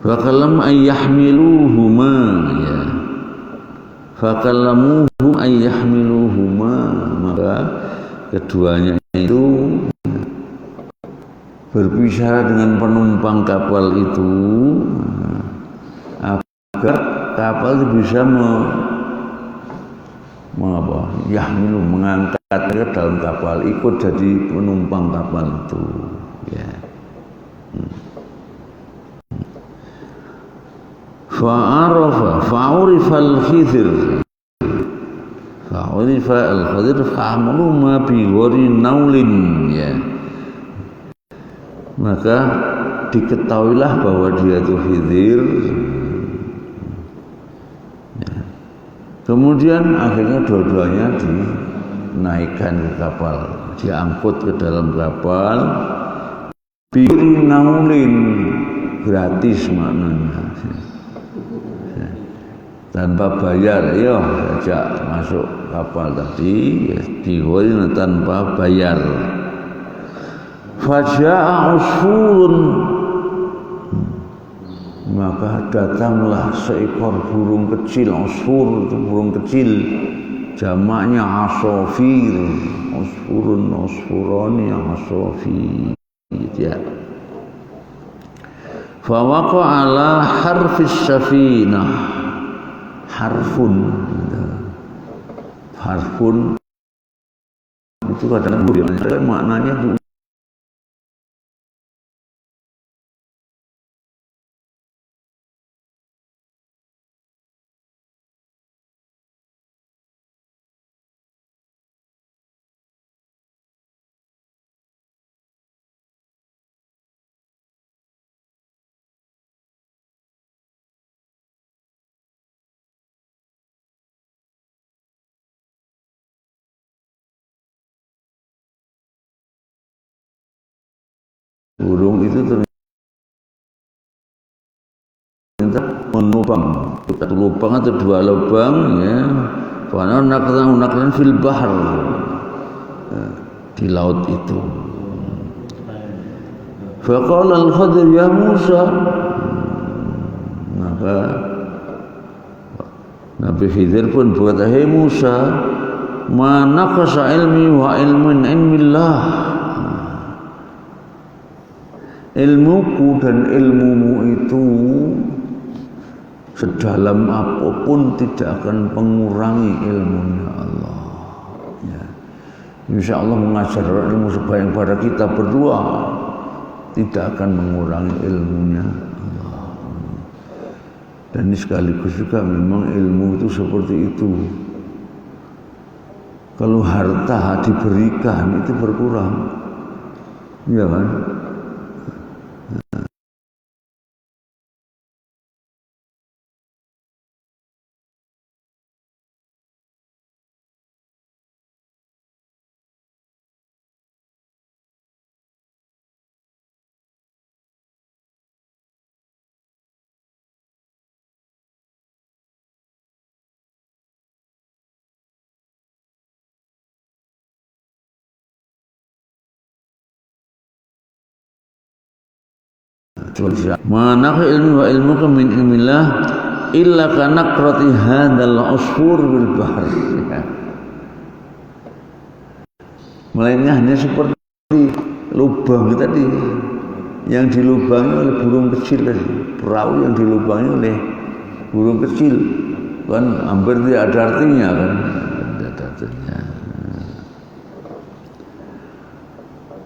Fakallam ayyahmiluhuma ya. Fakallamuhum ayyahmiluhuma, maka keduanya itu berbicara dengan penumpang kapal itu agar kapal itu bisa mengangkat ke dalam kapal, ikut jadi penumpang kapal itu ya. Fa'urifa al-khidr fa'amalu ma bi ghori naulin ya. Maka diketahuilah bahwa dia itu Khidir ya. Kemudian akhirnya dua-duanya dinaikkan ke kapal, diangkut ke dalam kapal bi naulin, gratis maknanya, tanpa bayar. Ya saja masuk kapal tadi ya, dihorin tanpa bayar. Faja'a usfurun, maka datanglah seekor burung kecil. Usfur itu burung kecil, jamaknya asofir. Usfurun, usfurani, asofir ya. Fawaqa ala harfis safinah. Harfun itu kadang-kadang maknanya burung itu ternyata lubang, satu lubang atau dua lubang ya. Karena nakran fil bahr, di laut itu. Faqala al-Khadir ya Musa, maka Nabi Khidir pun berkata, "Hei Musa, ma naqasa ilmi wa ilmin ilmillah." Ilmuku dan ilmumu itu sedalam apapun tidak akan mengurangi ilmunya Allah. Ya. Insya Allah mengajar ilmu sebanyak pada kita berdua tidak akan mengurangi ilmunya Allah. Dan ini sekaligus juga memang ilmu itu seperti itu. Kalau harta diberikan itu berkurang, ya kan? Mana ilmu wa ilmuka min ilmillah illa kanakrati hadzal usfur bil bahr. Melainkan hanya seperti lubang tadi yang dilubangi oleh burung kecil tadi, perahu yang dilubangi oleh burung kecil kan hampir tidak ada artinya kan, tidak ada artinya.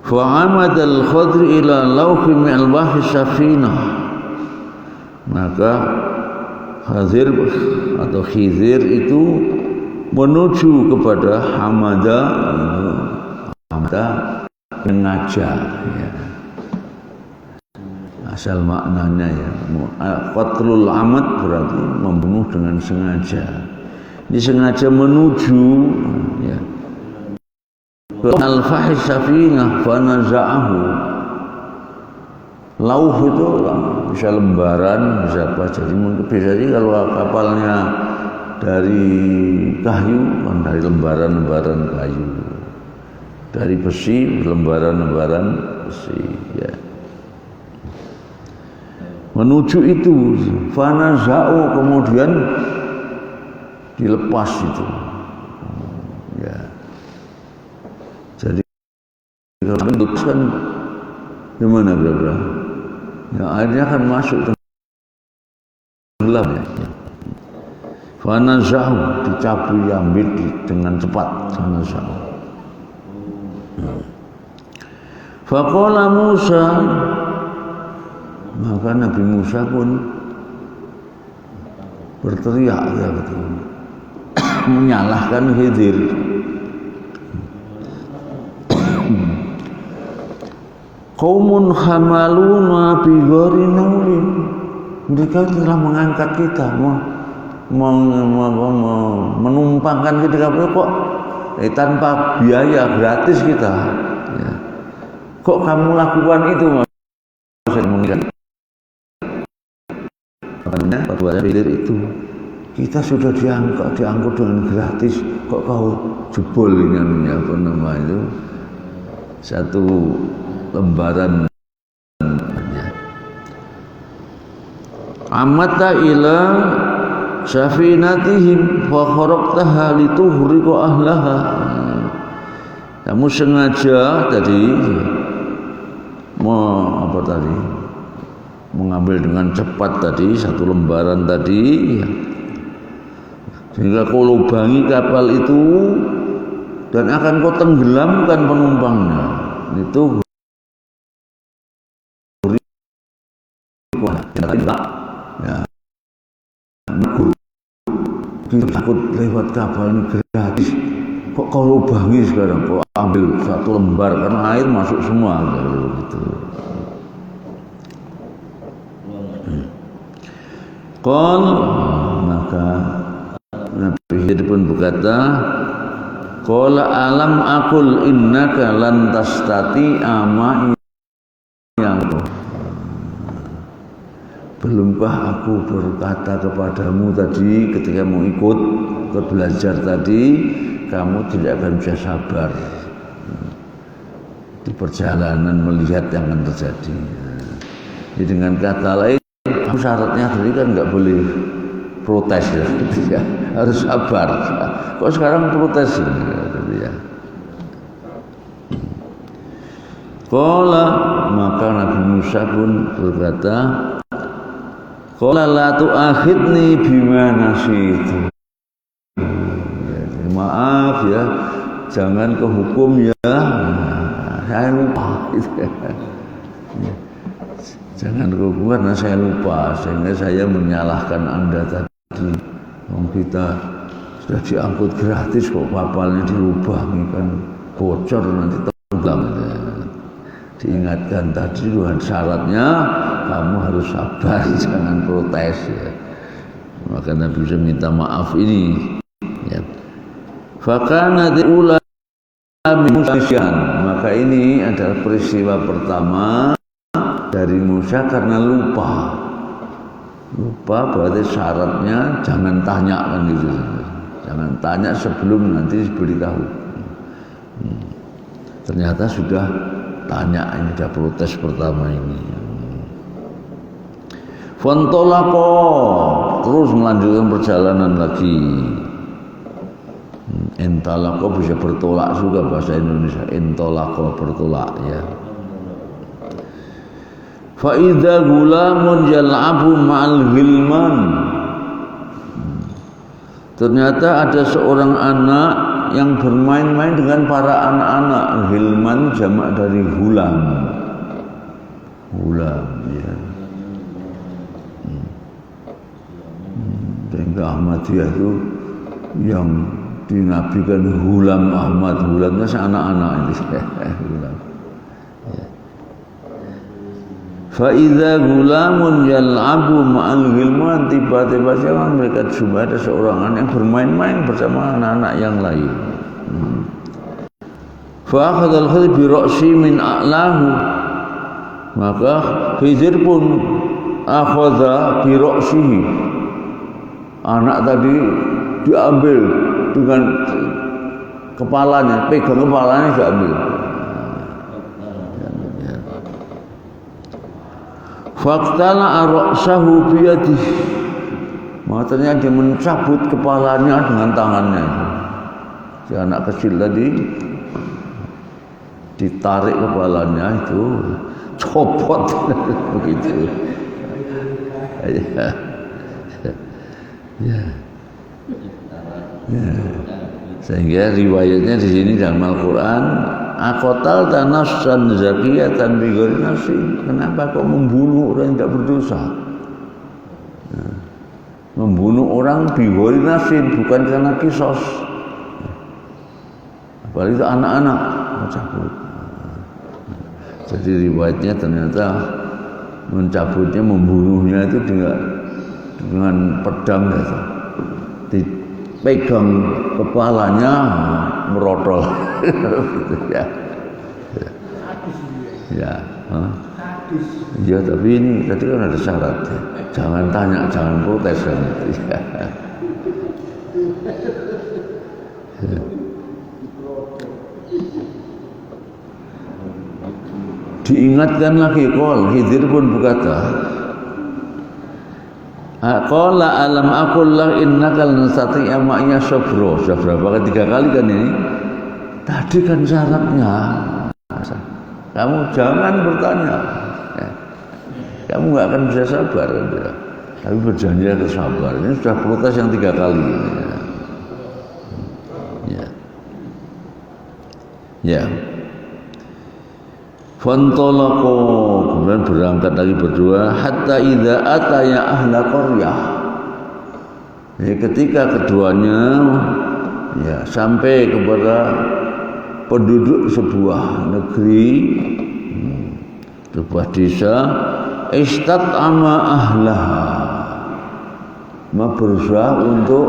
Fa'amad al-Khadir ila lawhi mi'al bahri safinah, maka Khadir atau Khidir itu menuju kepada hamada sengaja ya. Asal maknanya ya, qatlul amad berarti membunuh dengan sengaja. Ini sengaja menuju ya al-fahis safinah fanaza'ahu. Lauh itu bisa lembaran, bisa apa, jadi mungkin bisa jadi kalau kapalnya dari kayu kan dari lembaran-lembaran kayu, dari besi lembaran-lembaran besi ya. Menuju itu fanaza'u, kemudian dilepas itu ya. Jadi kalau kan gimana kira-kira? Ya airnya akan masuk tenggelam ya. Fanaza'u, dicabut, diambil dengan cepat. Fanaza'u. Faqala Musa, maka Nabi Musa pun berteriak ya betul, menyalahkan Khidir. Qaumun hamaluna bi ghairi naulin, mereka telah mengangkat kita, menumpangkan kita kok tanpa biaya, gratis kita ya. Kok kamu lakukan itu maksudnya pada Khidir itu kita sudah diangkut dengan gratis, kok kau jebol dengan apa nama itu satu lembaran ya. Amata ila safinatihim fa kharaqtaha lituhriqa ahlaha. Kamu sengaja tadi mengambil dengan cepat tadi satu lembaran tadi ya. Sehingga kau lubangi kapal itu dan akan kau tenggelamkan penumpangnya. Itu ya. Kita takut lewat kapal ini gratis. Kok kau lubangi sekarang? Kau ambil satu lembar karena air masuk semua gitu. Qal, maka Nabi Khidir pun berkata, qala alam aqul innaka lan tastati'a ma'i. belumkah aku berkata kepadamu tadi ketika mau ikut belajar tadi, kamu tidak akan bisa sabar di perjalanan melihat yang akan terjadi. Jadi dengan kata lain, kamu syaratnya tadi kan nggak boleh protes ya, harus sabar. Kok sekarang protes ya? Qala, maka Nabi Musa pun berkata, qala la tu'akhidni bima nasitu. Maaf ya, jangan kehukum ya, saya lupa. Jangan kehukum karena saya lupa, sehingga saya menyalahkan Anda tadi. Kita sudah diangkut gratis kok, kapalnya dirubah, kan bocor nanti tenggelam. Diingatkan tadi Tuhan syaratnya kamu harus sabar, jangan protes ya. Maka Nabi bisa minta maaf ini ya. Fakana diulah maka ini adalah peristiwa pertama dari Musa karena lupa berarti syaratnya jangan tanya kan gitu, jangan tanya sebelum nanti diberitahu. Ternyata sudah tanya, ini sudah protes pertama ini. Fantolako terus melanjutkan perjalanan lagi. Entalako bisa bertolak juga bahasa Indonesia. Entolako bertolak ya. Fa idza gulamun yal'abu ma'al ghilman. Ternyata ada seorang anak yang bermain-main dengan para anak-anak. Ghilman jamak dari hulam. Hulam ya. Sehingga Ahmadiyah itu yang dinabikan Hulam Ahmad. Hulam itu anak-anak ini. Hulam. Fa idza gulamun yal'abu ma'al ghilman, tiba-tiba siapa mereka jumpa ada seorang anak yang bermain-main bersama anak-anak yang lain. Fa akhadha al-khidr bi ra'si min a'lahu, maka Khidir pun akhadha bi ra'sihi, anak tadi diambil dengan kepalanya, pegang kepalanya diambil. Faktala ra'sahu biyadihi, makanya dia mencabut kepalanya dengan tangannya. Si anak kecil tadi ditarik kepalanya itu, copot begitu. Ya. Sehingga riwayatnya di sini dalam Al-Quran, akotal tanafsan zakiyatan bighairi nafsin. Kenapa kau membunuh orang yang tidak berdosa? Membunuh orang bighairi nafsin, bukan karena kisos. Apalagi itu anak-anak mencabut. Jadi riwayatnya ternyata mencabutnya, membunuhnya itu dengan pedang gitu. Dipegang kepalanya merotol. Gitu ya. Ya. Ya, tapi ini tadi kan ada syarat. Jangan tanya, jangan protes kan. Ya. Diingatkan lagi, Khidir pun berkata, qala alam aqul la innaka lan tastati'a ma'iya sabra. Sudah berapa kali? 3 kali kan ini. Tadi kan syaratnya kamu jangan bertanya ya. Kamu nggak akan bisa sabar ya. Tapi berjanji harus sabar. Ini sudah protes yang 3 kali ya. Ya. Fantolako, kemudian berangkat lagi berdua hatta idza ataya ahla qaryah. Ya, ketika keduanya ya sampai kepada penduduk sebuah negeri, sebuah desa, istat'ama ahlaha, berusaha untuk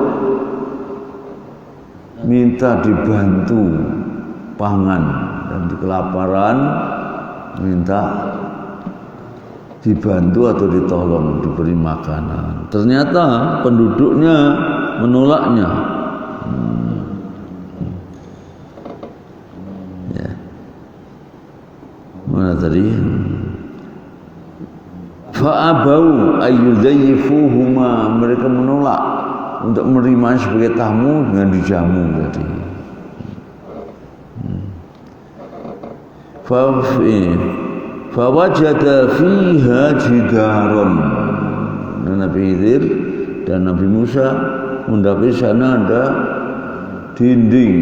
minta dibantu pangan dan di kelaparan, minta dibantu atau ditolong, diberi makanan. Ternyata penduduknya menolaknya. Ya. Mana tadi? Fa'abau ayyudayyifuhuma, mereka menolak untuk menerima sebagai tamu dengan dijamu tadi. Fawajada fiha jidaron. Nabi Khidir dan Nabi Musa mendapati sana ada dinding.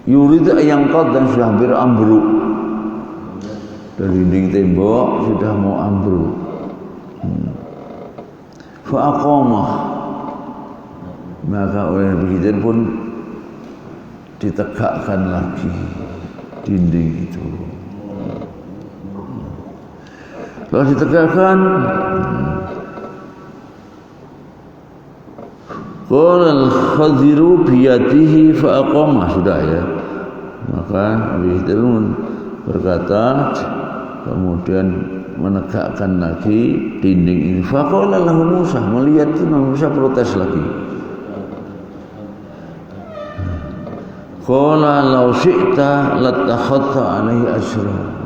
Yurid yang qad, dan sudah hampir ambruk. Dan dinding tembok sudah mau ambruk. Fa'aqamah, maka oleh Nabi Khidir pun ditegakkan lagi dinding itu. Kalau ditegakkan, qala al-Khadiru biyadihi fa'aqamah, sudah ya. Maka Nabi Khidir berkata, kemudian menegakkan lagi dinding ini. Faqala lahu Musa, melihat itu Nabi Musa protes lagi. Qala law syi'ta latakhadta alaihi ajra.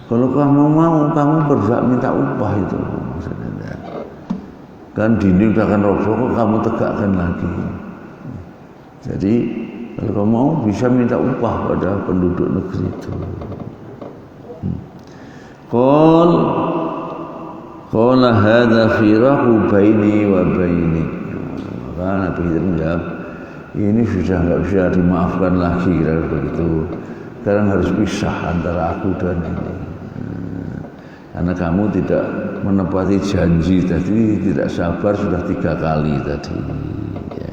Kalau kamu mau, kamu berhak minta upah itu. Maksudnya, kan dinding udah akan roboh, kok kamu tegakkan lagi. Jadi kalau kamu mau bisa minta upah pada penduduk negeri itu. Qala hadza firahu baini wa bainik. Maka Nabi Khidir menjawab, ini sudah enggak bisa dimaafkan lagi, kira begitu. Sekarang harus pisah antara aku dan ini. Karena kamu tidak menepati janji tadi, tidak sabar, sudah 3 kali tadi. Ya.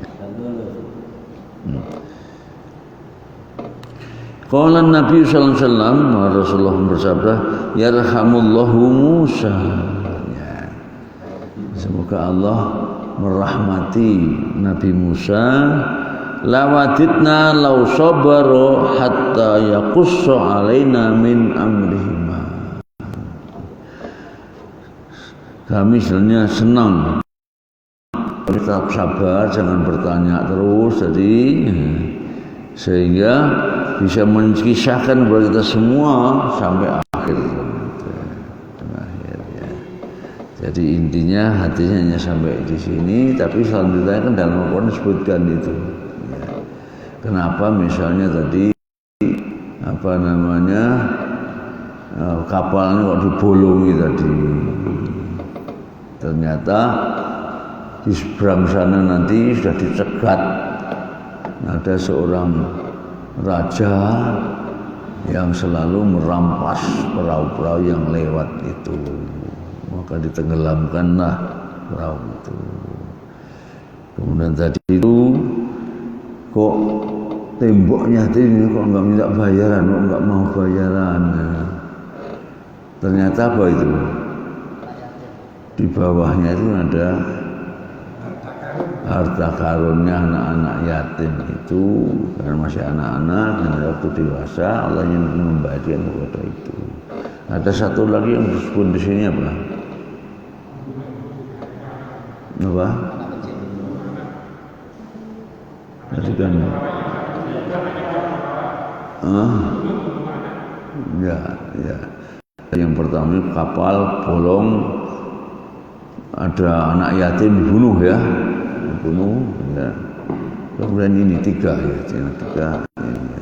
Qala Nabi sallallahu alaihi wasallam, Rasulullah bersabda, yarhamullahu Musa. Ya. Semoga Allah merahmati Nabi Musa. Lawaditna law sabaru hatta yaqussa alaina min amrihima. Kami sebenarnya senang tetap sabar, jangan bertanya terus, jadi sehingga bisa menkisahkan kepada kita semua sampai akhir. Ya. Jadi intinya hatinya hanya sampai di sini, tapi selanjutnya kan dalam Al-Quran disebutkan itu. Ya. Kenapa misalnya tadi apa namanya kapalnya kok dibolongi tadi? Ternyata di seberang sana nanti sudah dicegat, ada seorang raja yang selalu merampas perahu-perahu yang lewat itu, maka ditenggelamkanlah perahu itu. Kemudian tadi itu kok temboknya ini kok nggak minta bayaran, kok nggak mau bayaran. Ternyata apa itu? Di bawahnya itu ada harta karunnya anak-anak yatim itu, karena masih anak-anak dan waktu dewasa Allah yang membagikan kepada itu. Ada satu lagi yang disebut di sini apa? Apa? Tadi kan? Ya. Yang pertama kapal bolong, ada anak yatim dibunuh ya. Kemudian ini 3 ya, 3 ini.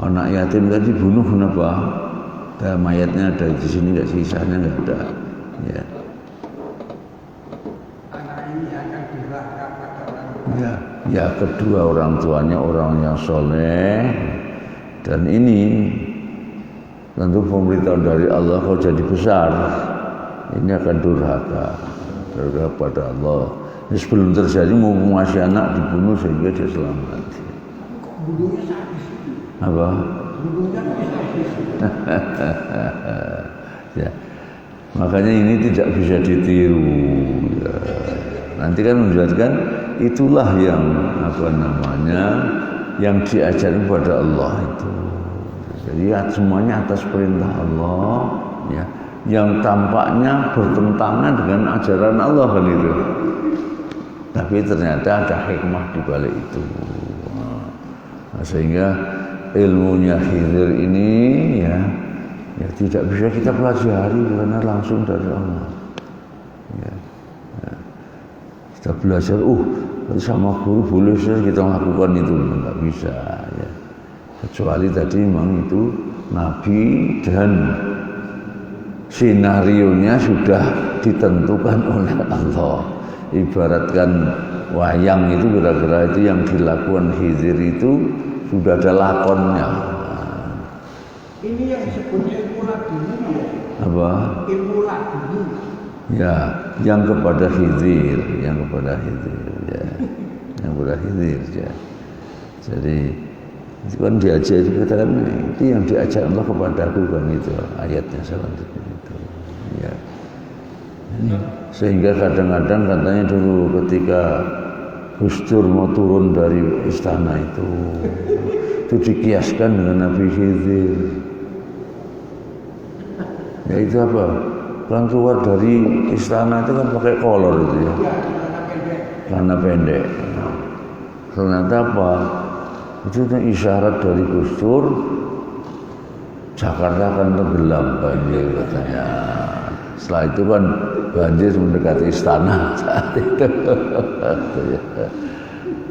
Anak yatim tadi dibunuh kenapa? Dan mayatnya ada di sini, nggak, sisanya nggak ada. Ya. Anak ini akan durhaka pada orang. Ya, kedua orang tuanya orang yang soleh, dan ini tentu pemberitahuan dari Allah, kalau jadi besar ini akan durhaka pada Allah. Ini sebelum terjadi mau masih anak dibunuh sehingga dia selamat. Bunuhnya sadis. Apa? Bunuhnya sadis. Ya. Makanya ini tidak bisa ditiru. Ya. Nanti kan menjelaskan itulah yang apa namanya yang diajarkan kepada Allah itu. Jadi semuanya atas perintah Allah, ya, yang tampaknya bertentangan dengan ajaran Allah kan itu. Tapi ternyata ada hikmah di balik itu. Nah, sehingga ilmunya Khidir ini ya tidak bisa kita pelajari karena langsung dari Allah. Ya. Kita belajar, sama guru boleh saja kita lakukan itu, nggak bisa. Ya. Kecuali tadi memang itu Nabi dan sinarionya sudah ditentukan oleh Allah. Ibaratkan wayang itu kira-kira itu yang dilakukan Khidir itu sudah ada lakonnya. Ini yang disebutnya ilmu laduni ya? Apa? Ilmu laduni. Ya, yang kepada Khidir, ya, yang kepada Khidir ya. Jadi itu kan diajak kita kan itu yang diajak Allah kepadaku kan itu ayatnya selanjutnya itu. Ya. Sehingga kadang-kadang katanya dulu ketika Gus Dur mau turun dari istana itu dikiaskan dengan Nabi Khidir. Ya itu apa? Kan keluar dari istana itu kan pakai kolor itu ya, celana pendek. Ternyata apa? Itu isyarat dari Gus Dur, Jakarta akan tenggelam banjir katanya. Setelah itu kan banjir mendekati istana saat itu.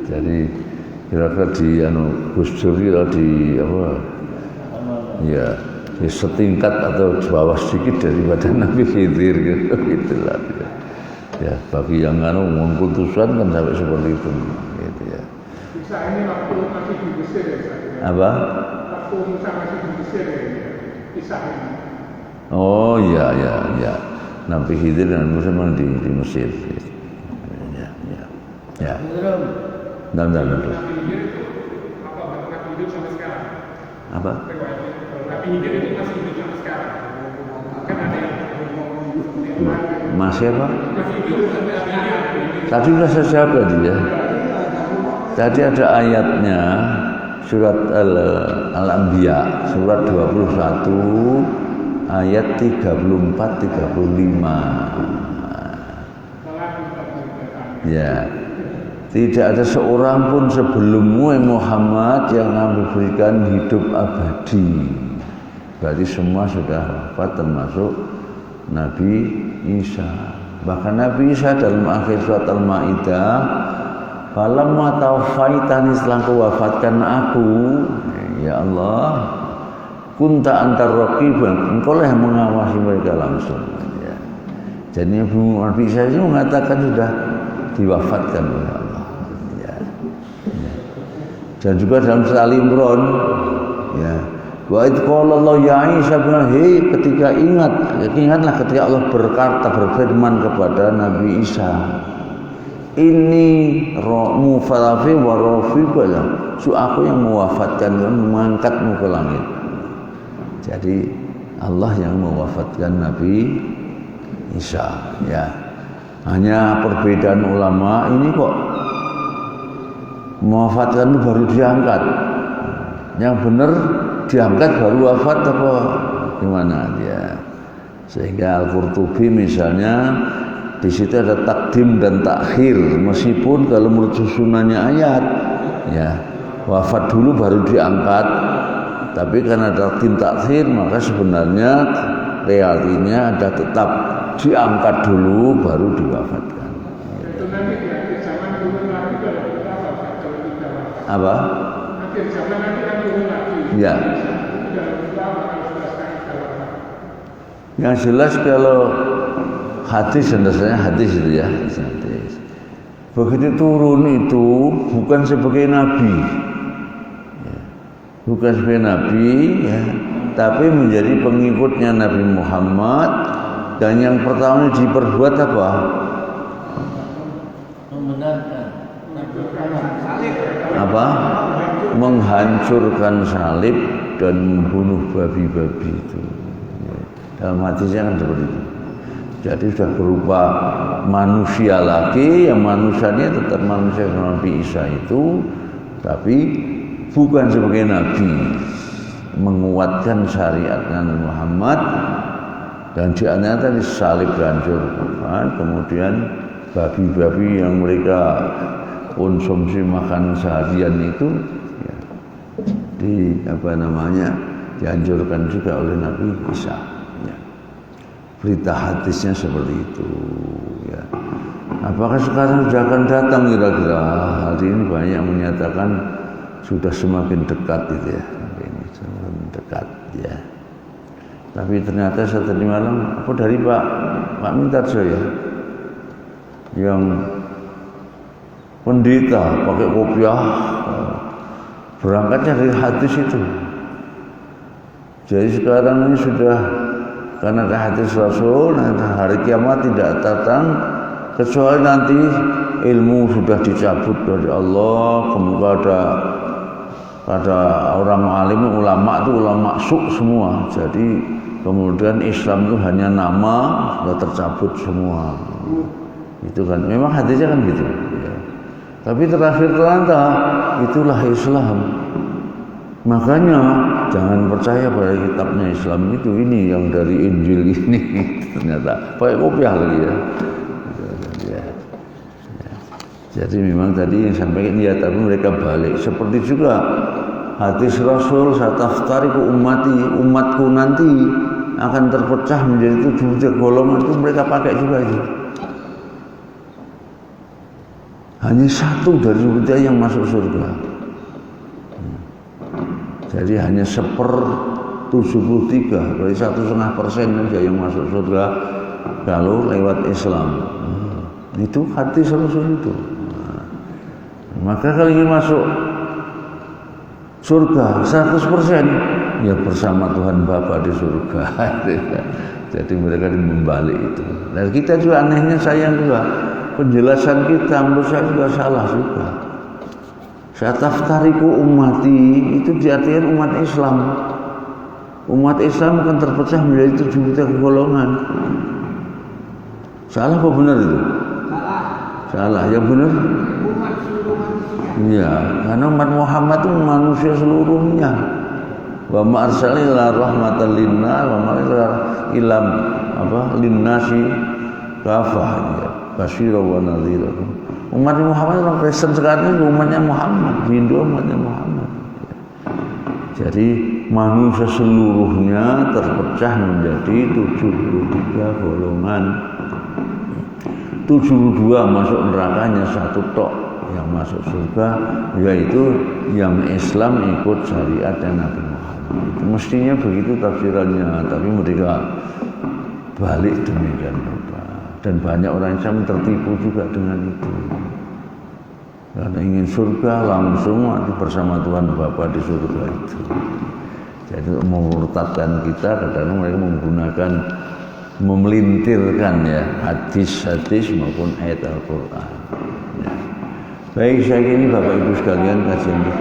Jadi kira-kira di Gus Dur di apa? Ya, di setingkat atau bawah sedikit daripada Nabi Khidir gitu lah. Ya, bagi yang mengkultusan kan sampai seperti itu gitu ya. Bisa ini waktu masih di Mesir ya, Pak? Apa? Waktu Musa masih di Mesir ya, kisah ini. Oh iya. Nabi Khidir dan Musa memang di Mesir. Ya. Dan. Nabi Khidir itu apa? Nabi hidup sampai sekarang. Apa? Nabi Khidir itu masih hidup sampai sekarang. Kan ada yang Masih apa? masih hidup sampai sekarang. Tadi sudah saya jawab tadi ya. Tadi ada ayatnya surat Al-Anbiya surat 21 ayat 34-35. Ya. Tidak ada seorang pun sebelummu Muhammad yang memberikan hidup abadi. Berarti semua sudah wafat termasuk Nabi Isa. Bahkan Nabi Isa dalam akhir surat Al-Maidah, falamma tawaffaitani setelah kau wafatkan aku, ya Allah, kunta antar raqiban, engkau lah yang mengawasi mereka langsung. Ya. Jadi Nabi Isa itu mengatakan sudah diwafatkan oleh Allah. Ya. Ya. Dan juga dalam surat Al-Imran, ya. Wa idh qala Allah ya Isa ketika ingatlah ketika Allah berfirman kepada Nabi Isa, ini rohmu falafi wa rafiqu, aku yang mewafatkan dan mengangkatmu ke langit. Jadi Allah yang mewafatkan Nabi Isa, ya. Hanya perbedaan ulama ini kok mewafatkan baru diangkat. Yang benar diangkat baru wafat apa gimana dia? Sehingga Al-Qurtubi misalnya di situ ada takdim dan takhir, meskipun kalau menurut susunannya ayat ya wafat dulu baru diangkat, tapi karena ada takdim takhir maka sebenarnya realitinya ada tetap diangkat dulu baru diwafatkan. Itu nanti di akhir zaman turun lagi kalau tidak Apa? akhir zaman nanti kan turun lagi. Ya. Yang jelas kalau hadis dasarnya hadis itu ya, hadis. Begitu turun itu bukan sebagai nabi, ya. Bukan sebagai nabi, ya, tapi menjadi pengikutnya Nabi Muhammad. Dan yang pertama diperbuat apa? Membenarkan. Apa? Menghancurkan salib dan membunuh babi-babi itu. Dalam hadisnya kan seperti itu. Jadi sudah berupa manusia lagi, yang manusianya tetap manusia Nabi Isa itu, tapi bukan sebagai nabi, menguatkan syariat Nabi Muhammad dan di antaranya tadi salib dihancurkan, kemudian babi-babi yang mereka konsumsi makan seharian itu ya, dihancurkan juga oleh Nabi Isa. Ya. Berita hadisnya seperti itu. Ya. Apakah sekarang sudah akan datang kira-kira? Hari ini banyak menyatakan sudah semakin dekat gitu ya. Ini semakin dekat ya. Tapi ternyata saya tadi malam apa dari Pak Mintarjo ya, yang pendeta pakai kopiah berangkatnya dari hadis itu. Jadi sekarang ini sudah karena ada hadis Rasul, hari kiamat tidak datang kecuali nanti ilmu sudah dicabut dari Allah, kemudian ada orang alim, ulama itu ulama suk semua. Jadi kemudian Islam itu hanya nama, sudah tercabut semua. Itu kan memang hadisnya kan gitu ya. Tapi terakhir ternyata itulah Islam. Makanya jangan percaya pada kitabnya Islam itu, ini yang dari Injil ini ternyata pakai kopiah lagi ya. Jadi memang tadi yang sampaikan ya, tapi mereka balik. Seperti juga hadis Rasul, sataftariqu ummati, umatku nanti akan terpecah menjadi 7 golongan, itu mereka pakai juga itu. Hanya satu dari umatnya yang masuk surga. Jadi hanya 1/73, berarti 1,5% saja yang masuk surga kalau lewat Islam. Itu hadis Rasul itu. Maka kalau ingin masuk surga 100%, ya bersama Tuhan Bapa di surga. Jadi mereka membalik itu. Dan kita juga anehnya sayang juga, penjelasan kita menurut saya juga salah juga. Sataftariqu ummati itu diartikan umat Islam. Umat Islam akan terpecah menjadi 7 golongan. Salah apa benar itu? Salah, yang benar? Iya, karena umat Muhammad itu manusia seluruhnya. Wa ma arsalna rahmatan linnas wa ma ilam linnasi kafah ya, basyira wa nadhira. Umat Muhammad orang Kristen sekarang itu umatnya Muhammad, Hindu umatnya Muhammad. Jadi manusia seluruhnya terpecah menjadi 73 golongan. 72 masuk nerakanya, 1 tok yang masuk surga, yaitu yang Islam ikut syariat dan Nabi Muhammad. Itu mestinya begitu tafsirannya, tapi mereka balik demikian rupa. Dan banyak orang Islam tertipu juga dengan itu. Karena ingin surga langsung mati bersama Tuhan Bapa di surga itu. Jadi memurtadkan kita, kadang-kadang mereka menggunakan memelintirkan ya hadis-hadis maupun ayat Al-Quran. Ya. Baik, saya ini Bapak Ibu sekalian kajian ini.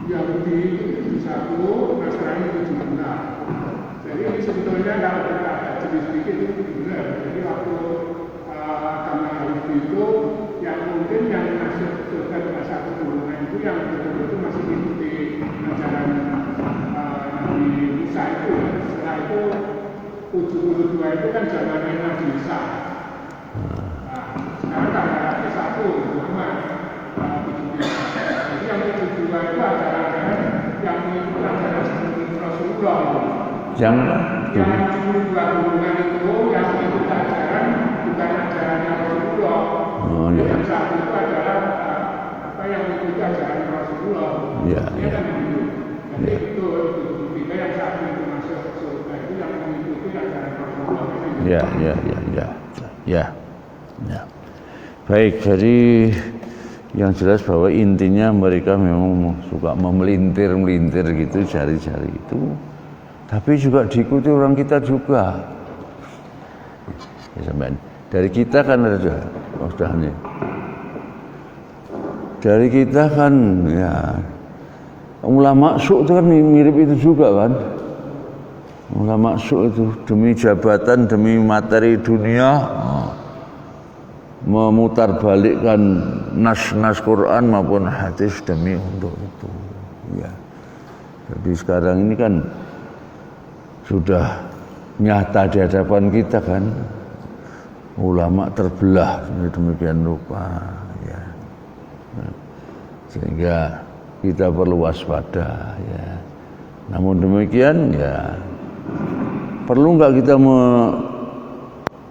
Yahudi itu 1, Nasrani 76. Jadi sebetulnya kalau kita jadi sedikit itu benar. Jadi waktu agama Yahudi itu yang mungkin yang masuk surga cuma 1 golongan itu yang betul-betul masih mengikuti ajaran Nabi Musa itu. Setelah itu 72 itu kan zamannya Nabi Isa. Sekarang ada 1 Muhammad. Jadi yang 72 itu adalah yang mengikuti ajaran Rasulullah. Yang 72 golongan itu yang mengikuti ajaran bukan ajarannya Rasulullah. Oh, iya. Yang 1 itu adalah yang mengikuti ajaran Rasulullah. Iya, Dia iya. kan begitu. Jadi itu kita yang 1 itu masuk surga itu yang mengikuti ajaran Rasulullah. Ya. Baik, jadi yang jelas bahwa intinya mereka memang suka memelintir gitu, cari-cari itu. Tapi juga diikuti orang kita juga. Ya, dari kita kan ada maksudnya. Dari kita kan ya ulama su' itu kan mirip itu juga kan. Ulama su' itu demi jabatan, demi materi dunia. memutarbalikkan nas Quran maupun hadis demi untuk itu. Ya. Jadi sekarang ini kan sudah nyata di hadapan kita kan, ulama terbelah demikian rupa. Ya. Sehingga kita perlu waspada. Ya. Namun demikian ya perlu nggak kita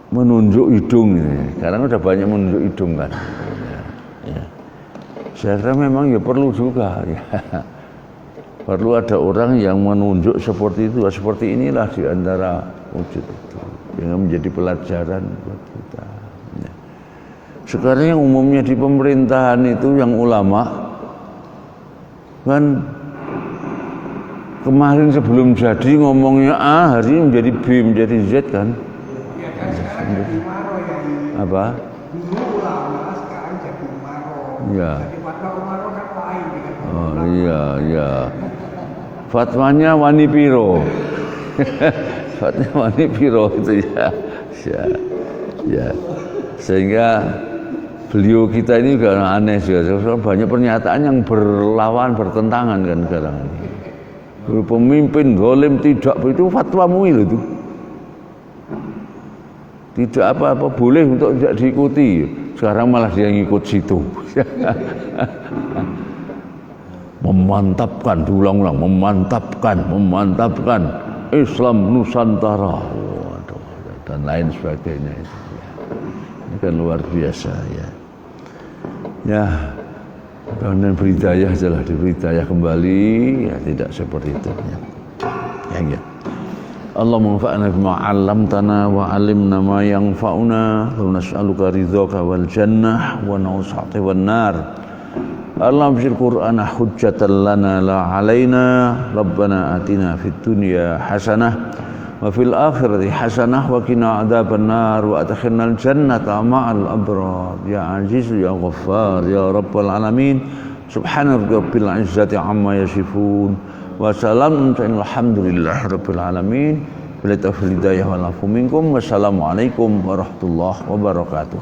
menunjuk hidung ini? Sekarang udah banyak menunjuk hidung kan. Ya. Saya kira memang ya perlu juga. Ya. Perlu ada orang yang menunjuk seperti itu, seperti inilah di antara wujud itu, yang menjadi pelajaran buat kita. Ya. Sekarang yang umumnya di pemerintahan itu yang ulama kan kemarin sebelum jadi ngomongnya A, hari ini menjadi B, menjadi Z kan? Ya kan sekarang jadi umaro yang Apa? dulu ulama, sekarang jadi umaro. Ya. Jadi fatwa umaro kan lain dengan Oh iya, iya. Fatwanya wani piro. Fatwanya wani piro itu ya. Ya. Ya. Sehingga beliau kita ini juga aneh juga. Banyak pernyataan yang berlawan, bertentangan kan sekarang ini. Pemimpin zalim tidak, itu fatwamu itu tidak apa-apa, boleh untuk tidak diikuti. Sekarang malah dia ngikut situ. Memantapkan, diulang-ulang, memantapkan Islam Nusantara. Waduh, dan lain sebagainya itu. Ini kan luar biasa ya. Ya. Dan beridayah adalah diberidayah kembali, ya tidak seperti itu ya. Ya. Allah manfa'na bima 'allamtana wa 'allimna ma yanfa'una wa nas'aluka ridhaka wal jannah wa na'udzubika wan nar. Allahumma bil Qur'ana hujjatan lana la 'alaina. Rabbana atina fid dunya hasanah wa fil akhirati hasanah wa qina adzaban nar wa adkhilnal jannata ma'al abrar ya aziz ya ghaffar ya rabbal alamin. Subhana rabbil izzati amma yasifun wa salamun alhamdulillahi rabbil alamin. Bila taufiq hidayah wal afu minkum. Wassalamualaikum warahmatullahi wabarakatuh.